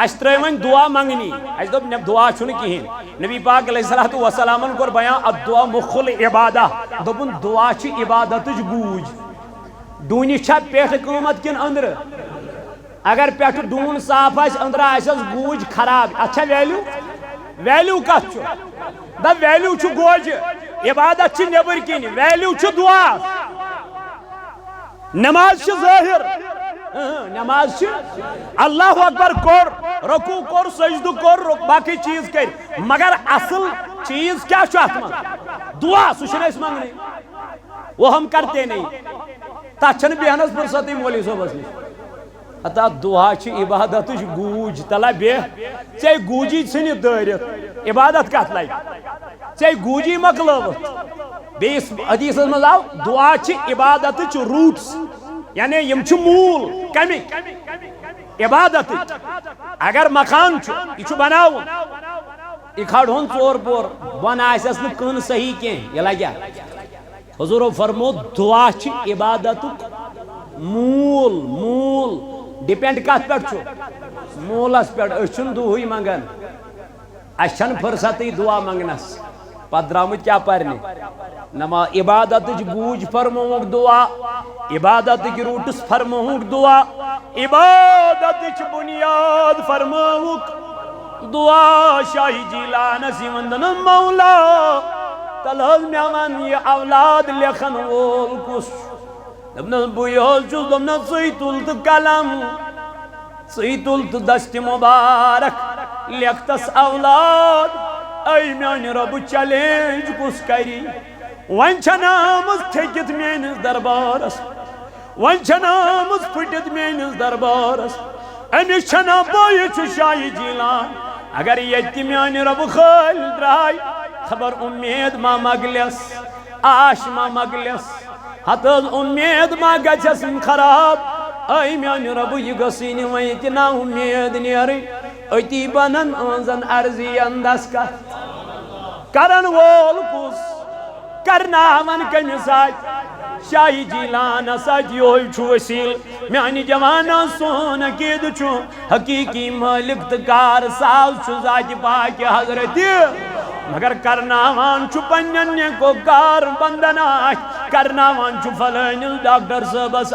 اسہِ ترٲے وۄنۍ دعا منٛگنی اسہِ دوٚپ دعا چھُنہٕ کِہیٖنۍ نبی پاک علیہ الصلوۃ والسلامن کوٚر بیان الدعا مُخُ العبادہ دوٚپُن دعا چھِ عبادتٕچ گوٗج ڈوٗنِس چھا پٮ۪ٹھٕ قۭمتھ کِنہٕ أنٛدرٕ اگر پٮ۪ٹھٕ ڈوٗن صاف آسہِ أنٛدرٕ آسٮ۪س گوٗج خراب اتھ چھا ویلیوٗ ویلیوٗ کتھ چھُ دپ ویلیوٗ چھُ گوجہِ عبادت چھِ نیٚبٕرۍ کِنۍ ویلیوٗ چھُ دعا نماز چھِ ظٲہِر نماز چھِ اللہ اکبر کوٚر رکوٗع کوٚر سجدٕ کوٚر باقٕے چیٖز کٔرۍ مگر اصل چیٖز کیاہ چھُ اتھ منٛز دعا سُہ چھُنہٕ أسۍ منٛگنٕے وہ ہم کرتے نہیں تتھ چھنہٕ بیہنس فرصتٕے مولوی صٲبس نِش ہتا دعا چھِ عبادتٕچ گوٗج تلا بیٚہہ ژےٚ گوٗجی ژھٕنِتھ دٲرِتھ عبادت کتھ لگہِ ژےٚ گوٗجی مۄکلٲوٕتھ بیٚیِس حدیثس منٛز آو دعا چھِ عبادتٕچ روٗٹس یعنی یِم چھِ موٗل کمِکۍ عبادتٕچ اگر مکان چھُ یہِ چھُ بناوُن یہ کھڑون ژور پور بن آسس نہ کن صحیح کی یہ لگیا حضور فرمو دعا چھ عبادت مول مول ڈپینڈ کت پہ مولس پہ چھ دہی منگان اچھن فرصتی دعا منگنس پتہ درامت کیا پرنے نما عبادت بوجھ فرموک دعا عبادت کی روٹس فرموک دعا عبادت بنیاد فرموک دعا شاہی جیلان سی وندن مولا تلہز میں من یہ اولاد لکھن وول کس دبنا بویوز چوز دبنا سیتولت کلم سیتولت دست مبارک لکھتس اولاد اے میان رب چیلنج کس کری وان چھنامز تھکت مینس دربارس وان چھنامز پھٹت مینس دربارس امس چھنا بوئی چھ شاہی جیلان اگر یہ میان رب خال درائی خبر امید ما مگلس آش ما مگلس حتیز امید ما گچس خراب اے میان رب یہ گسین ویت نا امید نیری اتی بنن انزن ارزی اندس کا کرن وول کس کرناون کمس شاہی جیلان یہ چھ وسیل میانی جوانا سون عقید چھ حقیقی مالک تکار ساز چھ ذات پاک حضرت مگر کرناوان چھ پنن کو کار بندن کرناوان چھ فلان ڈاکٹر صاحبس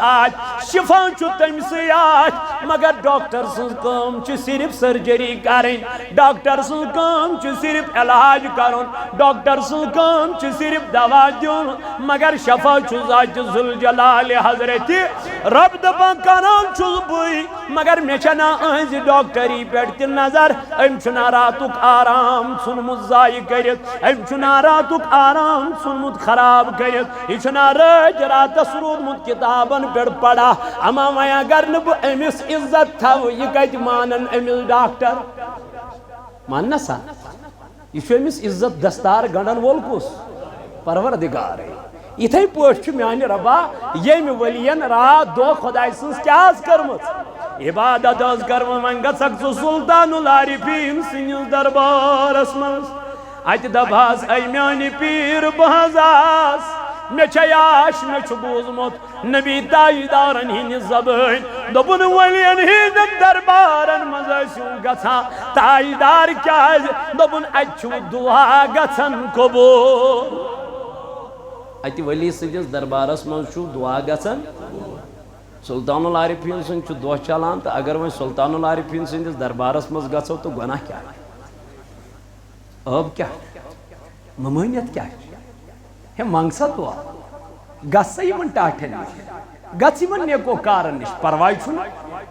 شفا چھ تمس مگر ڈاکٹر سن کام چھ صرف سرجری کریں ڈاکٹر سن کام چھ صرف علاج کرن ڈاکٹر سن کام چھ صرف دوا دیون مگر شفا چھ ذات ذوالجلال حضرت رب دپان کران چھس بوئی مگر میں چھنا اہز ڈاکٹری پیٹ نظر ام چھنا راتک آرام سنمت ضائع کرت ام چھنا راتک آرام سنمت خراب کرت یہ چھنا رج رات سرودمت کتابن پیٹ پڑا اما میں اگر نب امس عزت تھا یہ کت مانن امس ڈاکٹر ماننا سا یہ امس عزت دستار گنڈن وول کس پروردگار ہے اتھے پوچھ میانی ربا یم ولین رات دو خدای سنس کیا کرمت عبادت کرم منگت سکت سلطان العارفین سنیز دربار اسمس ات دباس ای میانی پیر بہزاس میں چھیاش میں چھبوزمت نبی تاجدارن ہی زبان دبن ولین ہی دربارن مزاسیون گھا تاجدار کیا دبن اچھو دعا گھن قبول اتہ ولی سندس دربارس من دعا گھن سلطان العارفین سن دہ چلان تو اگر وہ سلطان العارفین سندس دربارس من گھو تو گناہ کیا اب کیا ممانیت کیا ہے منگسا دعا گھسا یمن ٹاٹھن نش گھ یمن نیکو کارن نش پرواہ چھن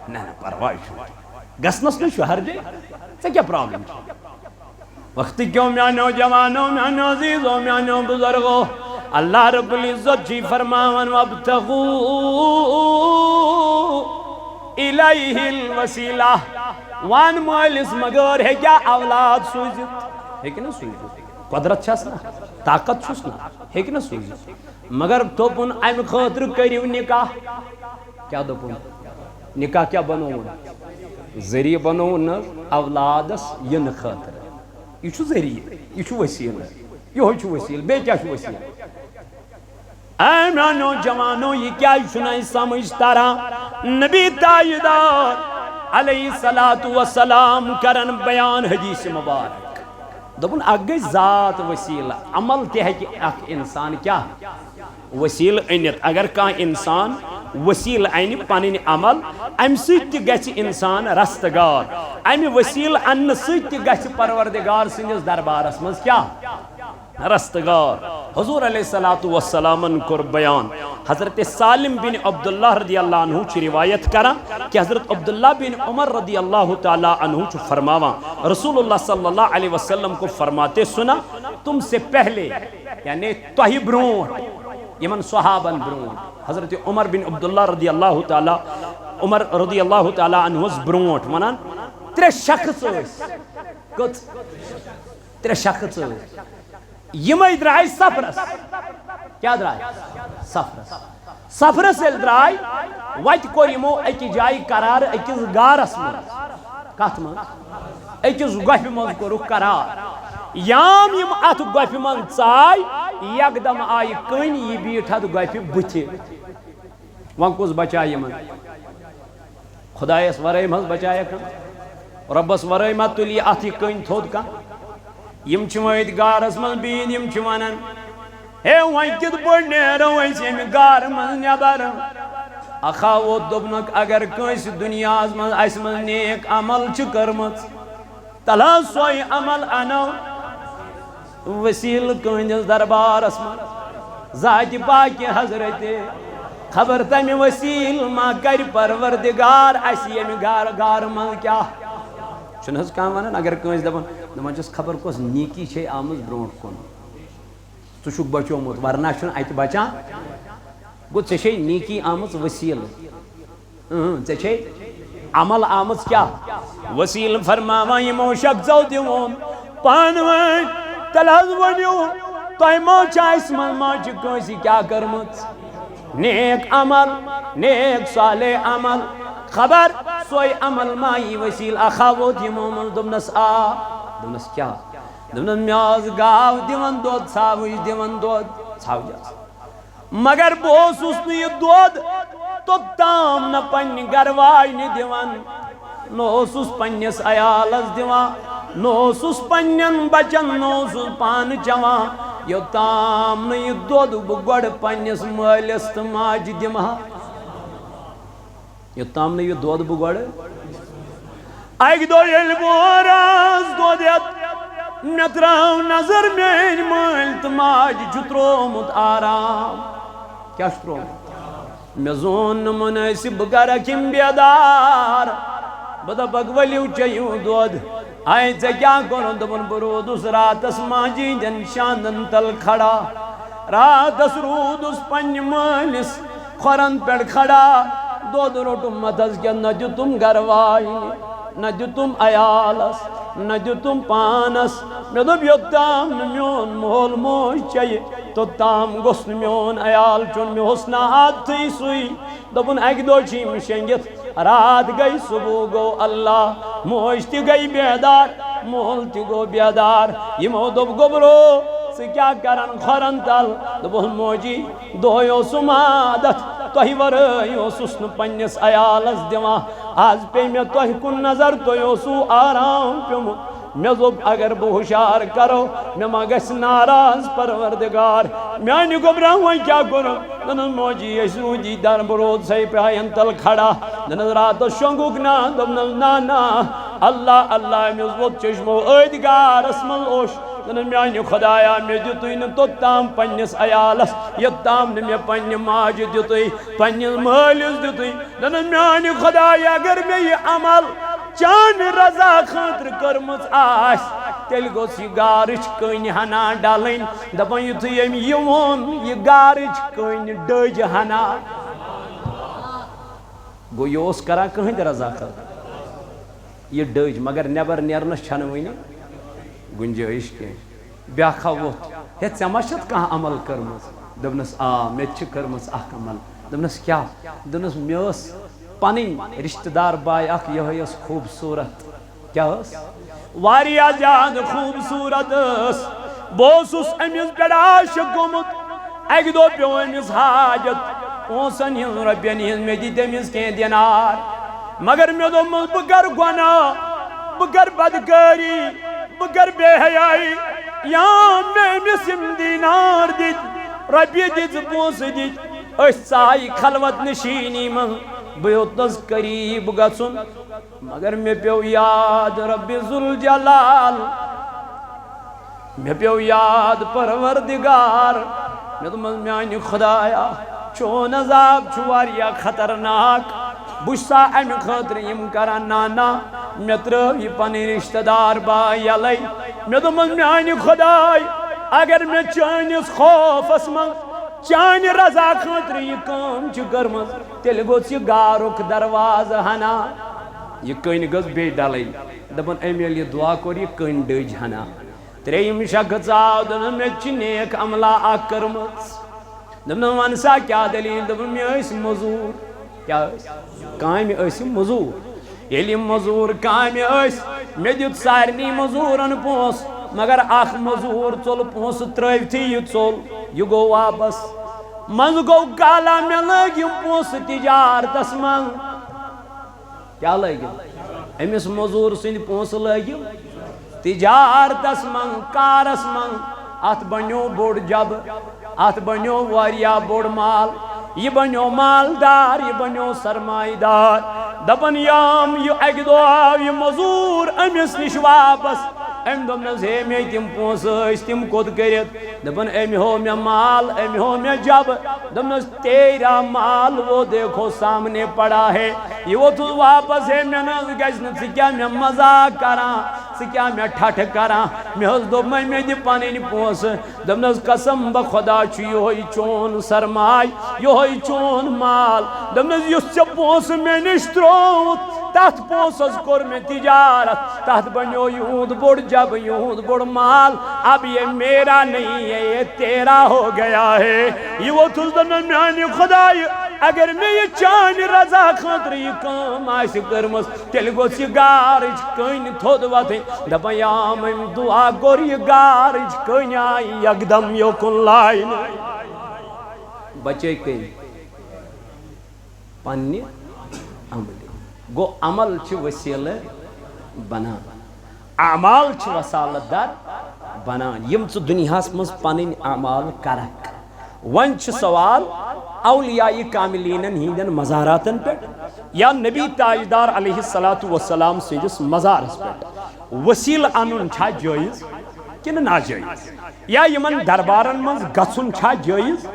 نہ پرواہ گھنس نش ہر جائے ژے کیا پرابلم وقت کیوں میانو جوانو میانو عزیزو میانو بزرگو اللہ رب العزت جی فرماون وابتغو الیہ الوسیلہ وان مالس مگر ہے کیا اولاد سوزت ہے کہ نا سوزت قدرت چھس نا طاقت چھس نا ہے کہ نا سوزت مگر توپن ام خاطر کریو نکاح کیا دوپن نکاح کیا بنون ذریعہ بنون اولادس ین خاطر یہ چھو ذریعہ یہ چھو وسیل یہ چھو وسیل بے کیا چھو وسیل اے میانو جوانو یہ کیا سنائی سمجھ تارا نبی تاجدار علیہ السلام کرن بیان حدیث مبارک دبن اگئی ذات وسیلہ عمل تے ہے کہ اک انسان کیا وسیل انت اگر کان انسان وسیل این پنن عمل ام سیت گژھِ انسان رستگار ام وسیل ان سیت گژھِ پروردگار سندس دربارس مز کیا رستگار حضور علیہ السلام کور بیان حضرت سالم بن عبداللہ رضی اللہ عنہ چھ روایت کرا کہ حضرت عبداللہ بن عمر رضی اللہ تعالی عنہ چھ فرماوا رسول اللہ صلی اللہ علیہ وسلم کو فرماتے سنا تم سے پہلے یعنی توہی برون یمن صحابن برون حضرت عمر بن عبداللہ رضی اللہ تعالی عمر رضی اللہ تعالی عنہ برونٹ منان ترے شخص کت ترے شخص یمائی درائی سفرس کیا درائی سفرس سفرس درائی وائت کور یمو ایکی جائی قرار ایکیز گارس من کات من ایکیز گوہ من کورو قرار یام یم ات گوپہ من ژاے یکدم آئی کن یہ بیٹھ ات گوپہ بتھ ون کس بچائے یمن خدایس ورائے مز بچایا کھانا ربس ورائے ما تلی ات یہ کن تھود کھانا یم ات گارس من بین یم ونان ہے وی کت پہ نیرو اس یم گار من نبر اخا ووت دوپنک اگر کنس دنیا من اس من نیک عمل کرمت تلا سوئی عمل انو وسیل کندس دربارس من ذات پاک حضرت خبر تمہ وسیل ما کر پروردگار اس یم گار من کیا چھنس کان ونان اگر کنس دپان چھس خبر کس نیکی چھ آمز برونٹ کن تو چھک بچومت ورنہ چھن ات بچان گو ژے نیکی آمز وسیل ژے عمل آمز کیا وسیل فرماوان یمو شخصو دیون پان ون تل حض ونیو تہ مو اس من ما کنسی کیا کرمت نیک عمل نیک صالح عمل خبر سوئی عمل مائی وسیل اخا ووت یمو من دپنس دپنس کیا دپنس میاز گاو دیون دود ژھاوج دیون دود ژھاوجس مگر بہت یہ دود توتام نہ پنہ گروائی دیوان نہ پنس عیالس دیوان نہ پنن بچن نہ پان چوان یوتام نہ یہ دود بہ گوڑ پنس مالس تو ماج دمہا یوتام نہ یہ دود بہ گوڑ اک دو یل بوراز دود مے تراو نظر میری مال تو ماج ترومت آرام کیا ترومت مے زون مناسب گر کم بیدار بہ دپک ؤلِو چیو دود آئے ژے کیا کورُن دوٚپُن بہٕ روٗدُس راتس ماجہِ ہِنٛدٮ۪ن شاندن تل کھڑا راتس روٗدُس پننہِ مٲلِس کھۄرن پٮ۪ٹھ کھڑا دود روٚٹُم متس کیٛاہ نہ دیُتُم گرواینہِ نہ دیُتُم عیالس نہ دیُتُم پانس مے دوٚپ یوٚتام نہٕ میون مول موج چیہِ توٚتام گوٚژھ نہٕ میون عیال چیوٚن مےٚ اوس نہٕ عادتھٕے سُے دوٚپُن اکہِ دۄہ چھِ یِم شیٚنگِتھ رات گئی صبح گو اللہ موج تہِ گئی بیدار مول تہِ گو بیدار یمو دوٚپ گوٚبرو ژٕ کیٛاہ کران کھۄرن تل دوٚپُس موجی دۄہے اوسُم عادت تۄہہِ ورٲے اوسُس نہٕ پننِس عیالس دِوان آز پیٚیہِ مےٚ تۄہہِ کُن نظر تۄہہِ اوسوٕ آرام پیوٚمُت مےٚ دوٚپ اگر بہٕ ہُشار کرو مےٚ ما گژھِ ناراض پروردگار میانہِ گوٚبرا وۄنۍ کیٛاہ کوٚرُن دوٚپنس موجی أسۍ روٗدی در بہٕ روٗدسَے پایَن تل کھڑا دوٚپنس راتس شۄنٛگُکھ نا دوٚپنس نا نا اللہ اللہ أمِس ووٚتھ چشمو أتھۍ گارس منٛز اوٚش دوٚپنس میانہِ خۄدایا مےٚ دِتُے نہٕ توٚتام پننِس عیالس یوٚتام نہٕ مےٚ پننہِ ماجہِ دِتُے پننِس مٲلِس دِتُے دوٚپنس میانہِ خۄدایا اگر مےٚ یہِ عمل چانہِ رضا خٲطرٕ کٔرمٕژ آسہِ تیٚلہِ گوٚژھ یہِ گارٕچ کٔنۍ ہنا ڈلٕنۍ دپان یُتھُے أمۍ یہِ ووٚن یہِ گارٕچ کٔنۍ ڈٔج ہنا گوٚو یہِ اوس کران کٕہٕنٛدِ رضا خٲطرٕ یہِ ڈٔج مگر نٮ۪بر نیرنس چھنہٕ وٕنہِ گُنجٲیِش کینٛہہ بیٛاکھا ووٚتھ ہے ژےٚ ما چھَتھ کانٛہہ عمل کٔرمٕژ دوٚپنس آ مےٚ تہِ چھِ کٔرمٕژ اکھ عمل دوٚپنس کیٛاہ دوٚپنس مےٚ ٲس پنٕنۍ رشتہٕ دار باے اکھ یِہوٚے ٲس خوٗبصوٗرت کیٛاہ ٲس واریاہ زیادٕ خوٗبصوٗرت ٲس بہٕ اوسُس أمِس پٮ۪ٹھ عاشق گوٚمُت اکہِ دۄہ پیوٚو أمِس حاجت پونٛسن ہِنٛز رۄپین ہِنٛز مےٚ دِتۍ أمِس کینٛہہ دِنار مگر مےٚ دوٚپمَس بہٕ کرٕ گۄناہ بہٕ کرٕ بدکٲری بہٕ کرٕ بے حیایی یا مےٚ أمِس یِم دیٖنار دِتۍ رۄپیہِ دِژٕ پونٛسہٕ دِتۍ أسۍ ژایہِ خلوت نشیٖنی منٛز بہٕ ہیوٚتنس قریٖب گژھُن مگر مےٚ پیوٚو یاد رۄبِ ذوالجلال مےٚ پیوٚو یاد پروردگار مےٚ دوٚپمس میانہِ خۄدایا چون عذاب چھُ واریاہ خطرناک بہٕ چھُسا امہِ خٲطرٕ یِم کران نا نا مےٚ ترٲو یہِ پنٕنۍ رشتہٕ دار باے یلے مےٚ دوٚپمس میانہِ خۄداے اگر مےٚ چٲنِس خوفس منٛز چانہِ رضا خٲطرٕ یہِ کٲم چھِ کٔرمٕژ تیٚلہِ گوٚژھ یہِ گارُک دروازٕ ہنا یہِ کٔنۍ گٔژھ بیٚیہِ ڈلٕنۍ دپان أمۍ ییٚلہِ یہِ دعا کوٚر یہِ کٔنۍ ڈٔج ہنا ترٛیٚیِم شخص آو دوٚپُن مےٚ تہِ چھِ نیک عملا اکھ کٔرمٕژ دوٚپُن وَن سا کیٛاہ دٔلیٖل دوٚپُن مےٚ ٲسۍ موٚزوٗر کیٛاہ ٲسۍ کامہِ ٲسۍ یِم موٚزوٗر ییٚلہِ یِم موٚزوٗر کامہِ ٲسۍ مےٚ دیُت سارنٕے موٚزوٗرن پونٛسہٕ مگر اخ مزور ژول پونس ترٲوتھی یہ ژول یہ گو واپس من گو کالا مے لگم پونس تجارتس من کیا لگم امس مزور سند پونس لگم تجارتس من کارس من ات بنیو بوڑ جب ات بنیو واریا بوڑ مال یہ بنیو مالدار یہ بنیو سرمایہ دار دپن یام یہ اک دو آو یہ مزور امس نش واپس ام دپنس ہے میں تم پونس تم کت کرت دپن ام ہو میں مال ام ہو میں جب دپنس تیرا مال وہ دیکھو سامنے پڑا ہے یہ وہ تو واپس ہے میں نہ گژھِ نہ ژٕ کیاہ مےٚ مزاق کران ژٕ کیاہ مےٚ ٹھٹھٕ کران مےٚ حظ دوٚپ مےٚ دِ پنٕنۍ پونسہٕ دپنس قسم بہ خدا چھُ یہوے چون سرمایہ یہوے چون مال دپنس یُس ژےٚ پونسہٕ مےٚ نِش ترووُتھ تتھ پونسس کور میں تجارت تتھ بنیو یہود بوڑ جب یہود بوڑ مال اب یہ میرا نہیں ہے یہ تیرا ہو گیا ہے یہ وہ تلدن میانی خدای اگر میں یہ چان رضا خاطر یہ کام آئیسی کرمس تیل گو سی گارج کن تھود واتے دبا یام دعا گور یہ گارج کن آئی یکدم یو کن لائن بچے کئی پانی عملی گو عمل چھ وسیلہ بنان اعمال چھ وسالت دار بنان یم چھ دنیا مز پنن اعمال کرک ون چھ سوال اولیاء کاملینن ہندن مزاراتن پہ یا نبی تاجدار علیہ السلام سندس مزارس پہ وسیل انن چھا جائز کن ناجائز یا یمن دربارن مز گھن چھا جائز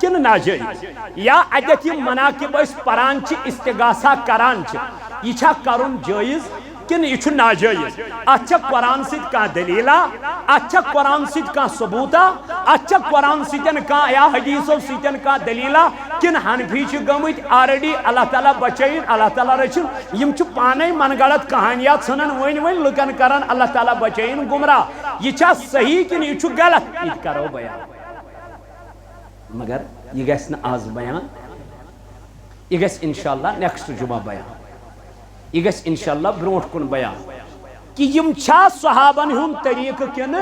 کن ناجائز یا اتھ یم مناقب اس پران چھ استغاثہ کران چھ یہ چھا کرن جائز کن یہ ناجائز اچھا قرآن سید کا دلیلہ اچھا قرآن سید کا ثبوتہ اچھا قرآن سیدن کا یا حدیثوں سیدن کا دلیلہ کن حنفی چھ گمت آریڈی اللہ تعالیٰ بچائن اللہ تعالیٰ رچن یم چھ پانے من گڑت کہانیات سنن وین لکن کرن اللہ تعالیٰ بچائن گمراہ یہ چھا صحیح کن یہ چھ غلط یہ کرو بیان مگر یہ گیس نا آز بیان یہ گیس انشاءاللہ نیکسٹ جمعہ بیان یہ گیس انشاءاللہ برونٹ کن بیان کہ یم چھا صحابن ہم طریقہ کن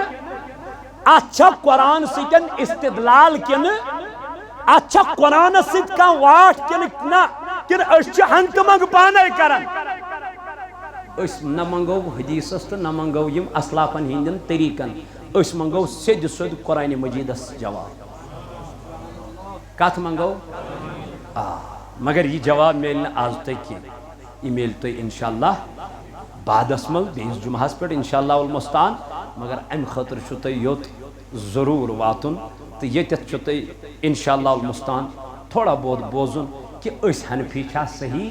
اچھا قرآن سیتن استدلال کن اچھا قرآن سیت کا واٹ کن اشچہ ہنک منگ پانے کرن اس نمانگو حدیث است نمانگو یم اسلافن ہندن طریقن اس منگو سید سید قرآن مجید اس جواب کات منگو مگر یہ جواب میلن آز تک کی یہ میل تو انشاءاللہ بعد اسمل بیس جمعہ پر انشاءاللہ المستان مگر ام خطر چھتے یوت ضرور واتن تو یہ چھتے انشاءاللہ المستان تھوڑا بہت بوزن کہ اس حنفی چھا صحیح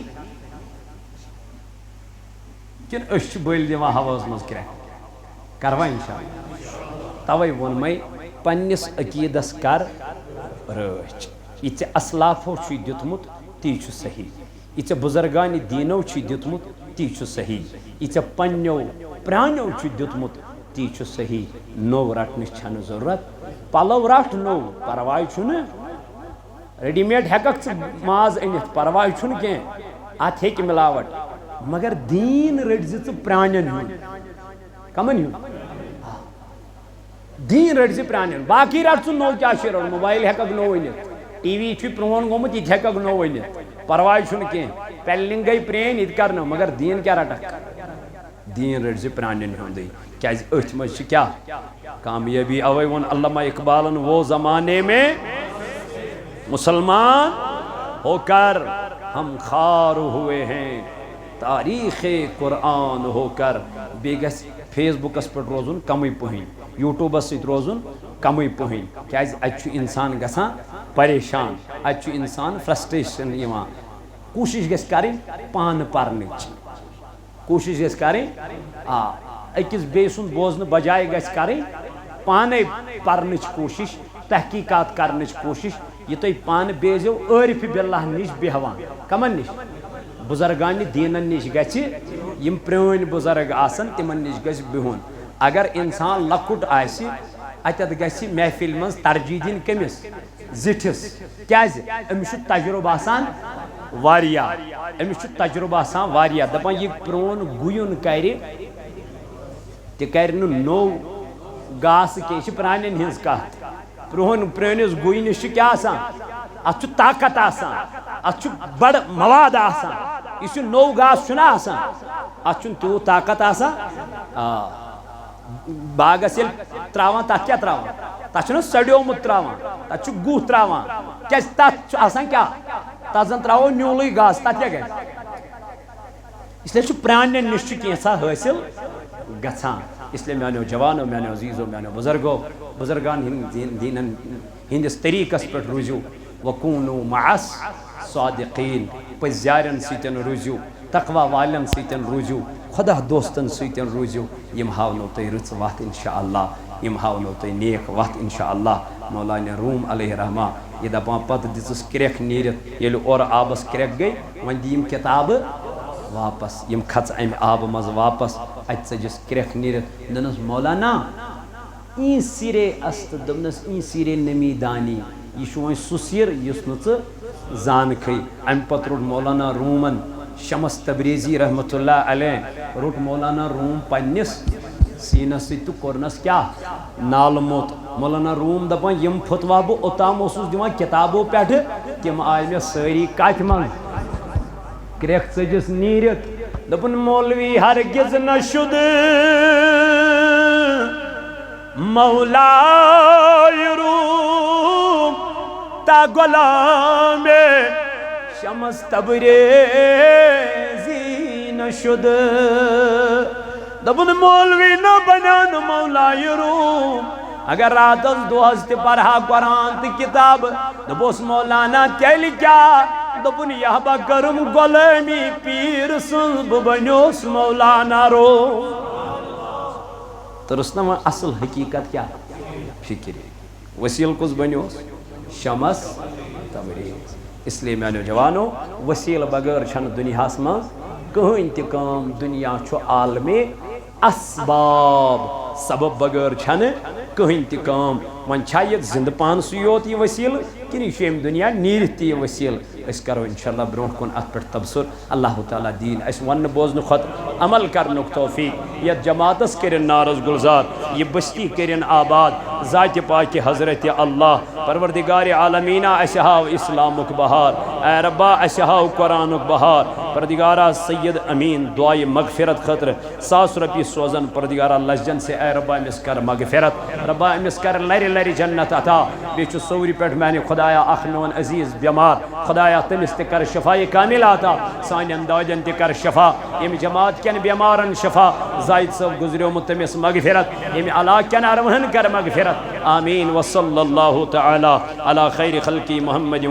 کن اس بول دیوان حواز مز کروا انشاءاللہ توئی ون میں پنس عقیدس کر رچ یہ اسلافو چھ دیتمت تی چھ صحیح یہ بزرگان دینو چھ دیتمت تی چھ صحیح یہ پنو پرانو چھ دیتمت تی چھ صحیح نو رٹنس چھن ضرورت پلو رٹ نو پرواہ چھن ریڈی میڈ ہیکک ماز انت پرواہ چھن کی ات ہیک ملاوٹ مگر دین رٹ زِ پرانن ہن کمن ہن دین رٹ زِ پرانن باقی رٹ نو کیا چھ رٹ موبائل ہیکک نو ونت ٹی وی چھ پرون گومت یہ ہیکک نو ونت پرواہ چھن کی پیلنگ گئی پرین یہ کرنا مگر دین کیا رٹک دین رٹ زِ پرانن ہندی کیا اتھ مز کیا کامیابی اوے ون علامہ اقبالن وہ زمانے میں مسلمان ہو کر ہم خار ہوئے ہیں تاریخ قرآن ہو کر بیگس فیس بکس پر روزن کمی پہن یوٹیوبس ست روزن کمی پہن کیا اتھ انسان گسان پریشان اتھ انسان فرسٹریشن یوان کوشش گژھِ کریں پان پرنچ کوشش گژھِ کریں اکس بیٚیہِ سُنٛد بوزنہٕ بجائے گژھِ کریں پانے پرنچ کوشش تحقیقات کرنچ کوشش یہ تھی پانہ بیزو عارف باللہ نش بیہوان کمن نش بزرگان دینن نش گژھِ یم پرٲنۍ بزرگ آسن تمن نش گژھِ بہن اگر انسان لکُٹ آسہِ اتٮ۪تھ گژھِ محفل منٛز ترجیح دِنۍ کٔمِس زِٹھِس کیازِ أمِس چھُ تجربہٕ آسان واریاہ أمِس چھُ تجربہٕ آسان واریاہ دپان یہِ پرٛون گُیُن کرِ تہِ کرِ نہٕ نوٚو گاس کی پرانین ہز کت پرانس گوئی نش کیا آسان ات طاقت آسان ات بڑ مواد آسان اس نو گاس چھنا آسان ات تیو طاقت آسان باغس یل تراوان تک کیا تراوان تک چھنا سڑیومت تراوان تک چھ گوہ تراوان کیا تک آسان کیا تک زن تراو نیولوی گاس تک کیا گئے اس لیے پرانین نش کینسا حاصل گژھان اس لیے میانو جوانو میانو عزیزو میانو بزرگو بزرگان دینن ہندس طریقس پہ روزو وکونو معس صادقین پزیارن سیتن روزو تقوی والن سیتن روزو خدا دوستن سیتن روزو یم ہاونو تی رچ وقت انشاءاللہ یم ہاونو تی نیک وقت انشاءاللہ مولانا روم علیہ رحمہ یہ دپان پتہ دس کریک نیرت یل اور آبس کریک گئی ون دیم کتاب واپس یم کھچ ام آب مز واپس ات سجس کریک نیرت دنس مولانا این سیرے است دمنس این سیرے نمی دانی یہ شوئن سسیر یس نچ زان کھئی ام پت روٹ مولانا رومن شمس تبریزی رحمت اللہ علیہ روٹ مولانا روم پنس سینس تو کورنس کیا نالموت مولانا روم دپان یم فتوا بہ اوتام اوسس دیوان کتابو پٹھ تم آئی مے ساری کت من کریک سجس نیرت دپن مولوی ہرگز نہ شد مولا روم تا غلام شمس تبریزی نہ شد دپن مولوی نہ بنان مولا روم اگر رات دوہز تی پڑھا قرآن تی کتاب دپوس مولانا تیل کیا دپن یہ با کرم غلامی پیر سن بنیوس مولانا رو ترسنا میں اصل حقیقت کیا فکر وسیل کس بنیوس شمس تبریز اس لیے میں نوجوانو وسیل بغیر چھن دنیا میں کہیں تہ کام دنیا چھو عالمی اسباب سبب بغیر چھن کہیں تہ کام ون چھا یہ زند پان سیوت یہ وسیل کن یہ دنیا نیرت یہ وسیل اس کرو انشاءاللہ برونٹ کن ات پہ تبصر اللہ تعالیٰ دین اس ون بوزن خط عمل کرنک توفیق یہ جماعتس کرن نارز گلزار یہ بستی کرن آباد ذات پاک حضرت اللہ پروردگار عالمینہ اسہاو اسلامک بہار اے ربا اسہاو قرآنک بہار پروردگارہ سید امین دعائی مغفرت خطر 100 روپیہ سوزن پروردگارہ لجن سے اے ربا امس کر مغفرت ربا امس کر لری لری جنت عطا بیچ سوری پیٹ میں نے خدایا اخ میون عزیز بیمار خدایا تمس تہ کر شفاء کامل عطا سان انداجن تہ کر شفا یم جماعت کن بیمارن شفا زائد صاحب گزریومت تمس مغفرت یم علاقہ کن ارمہن کر مغفرت آمین وصلی اللہ تعالی علی خیر خلقی محمد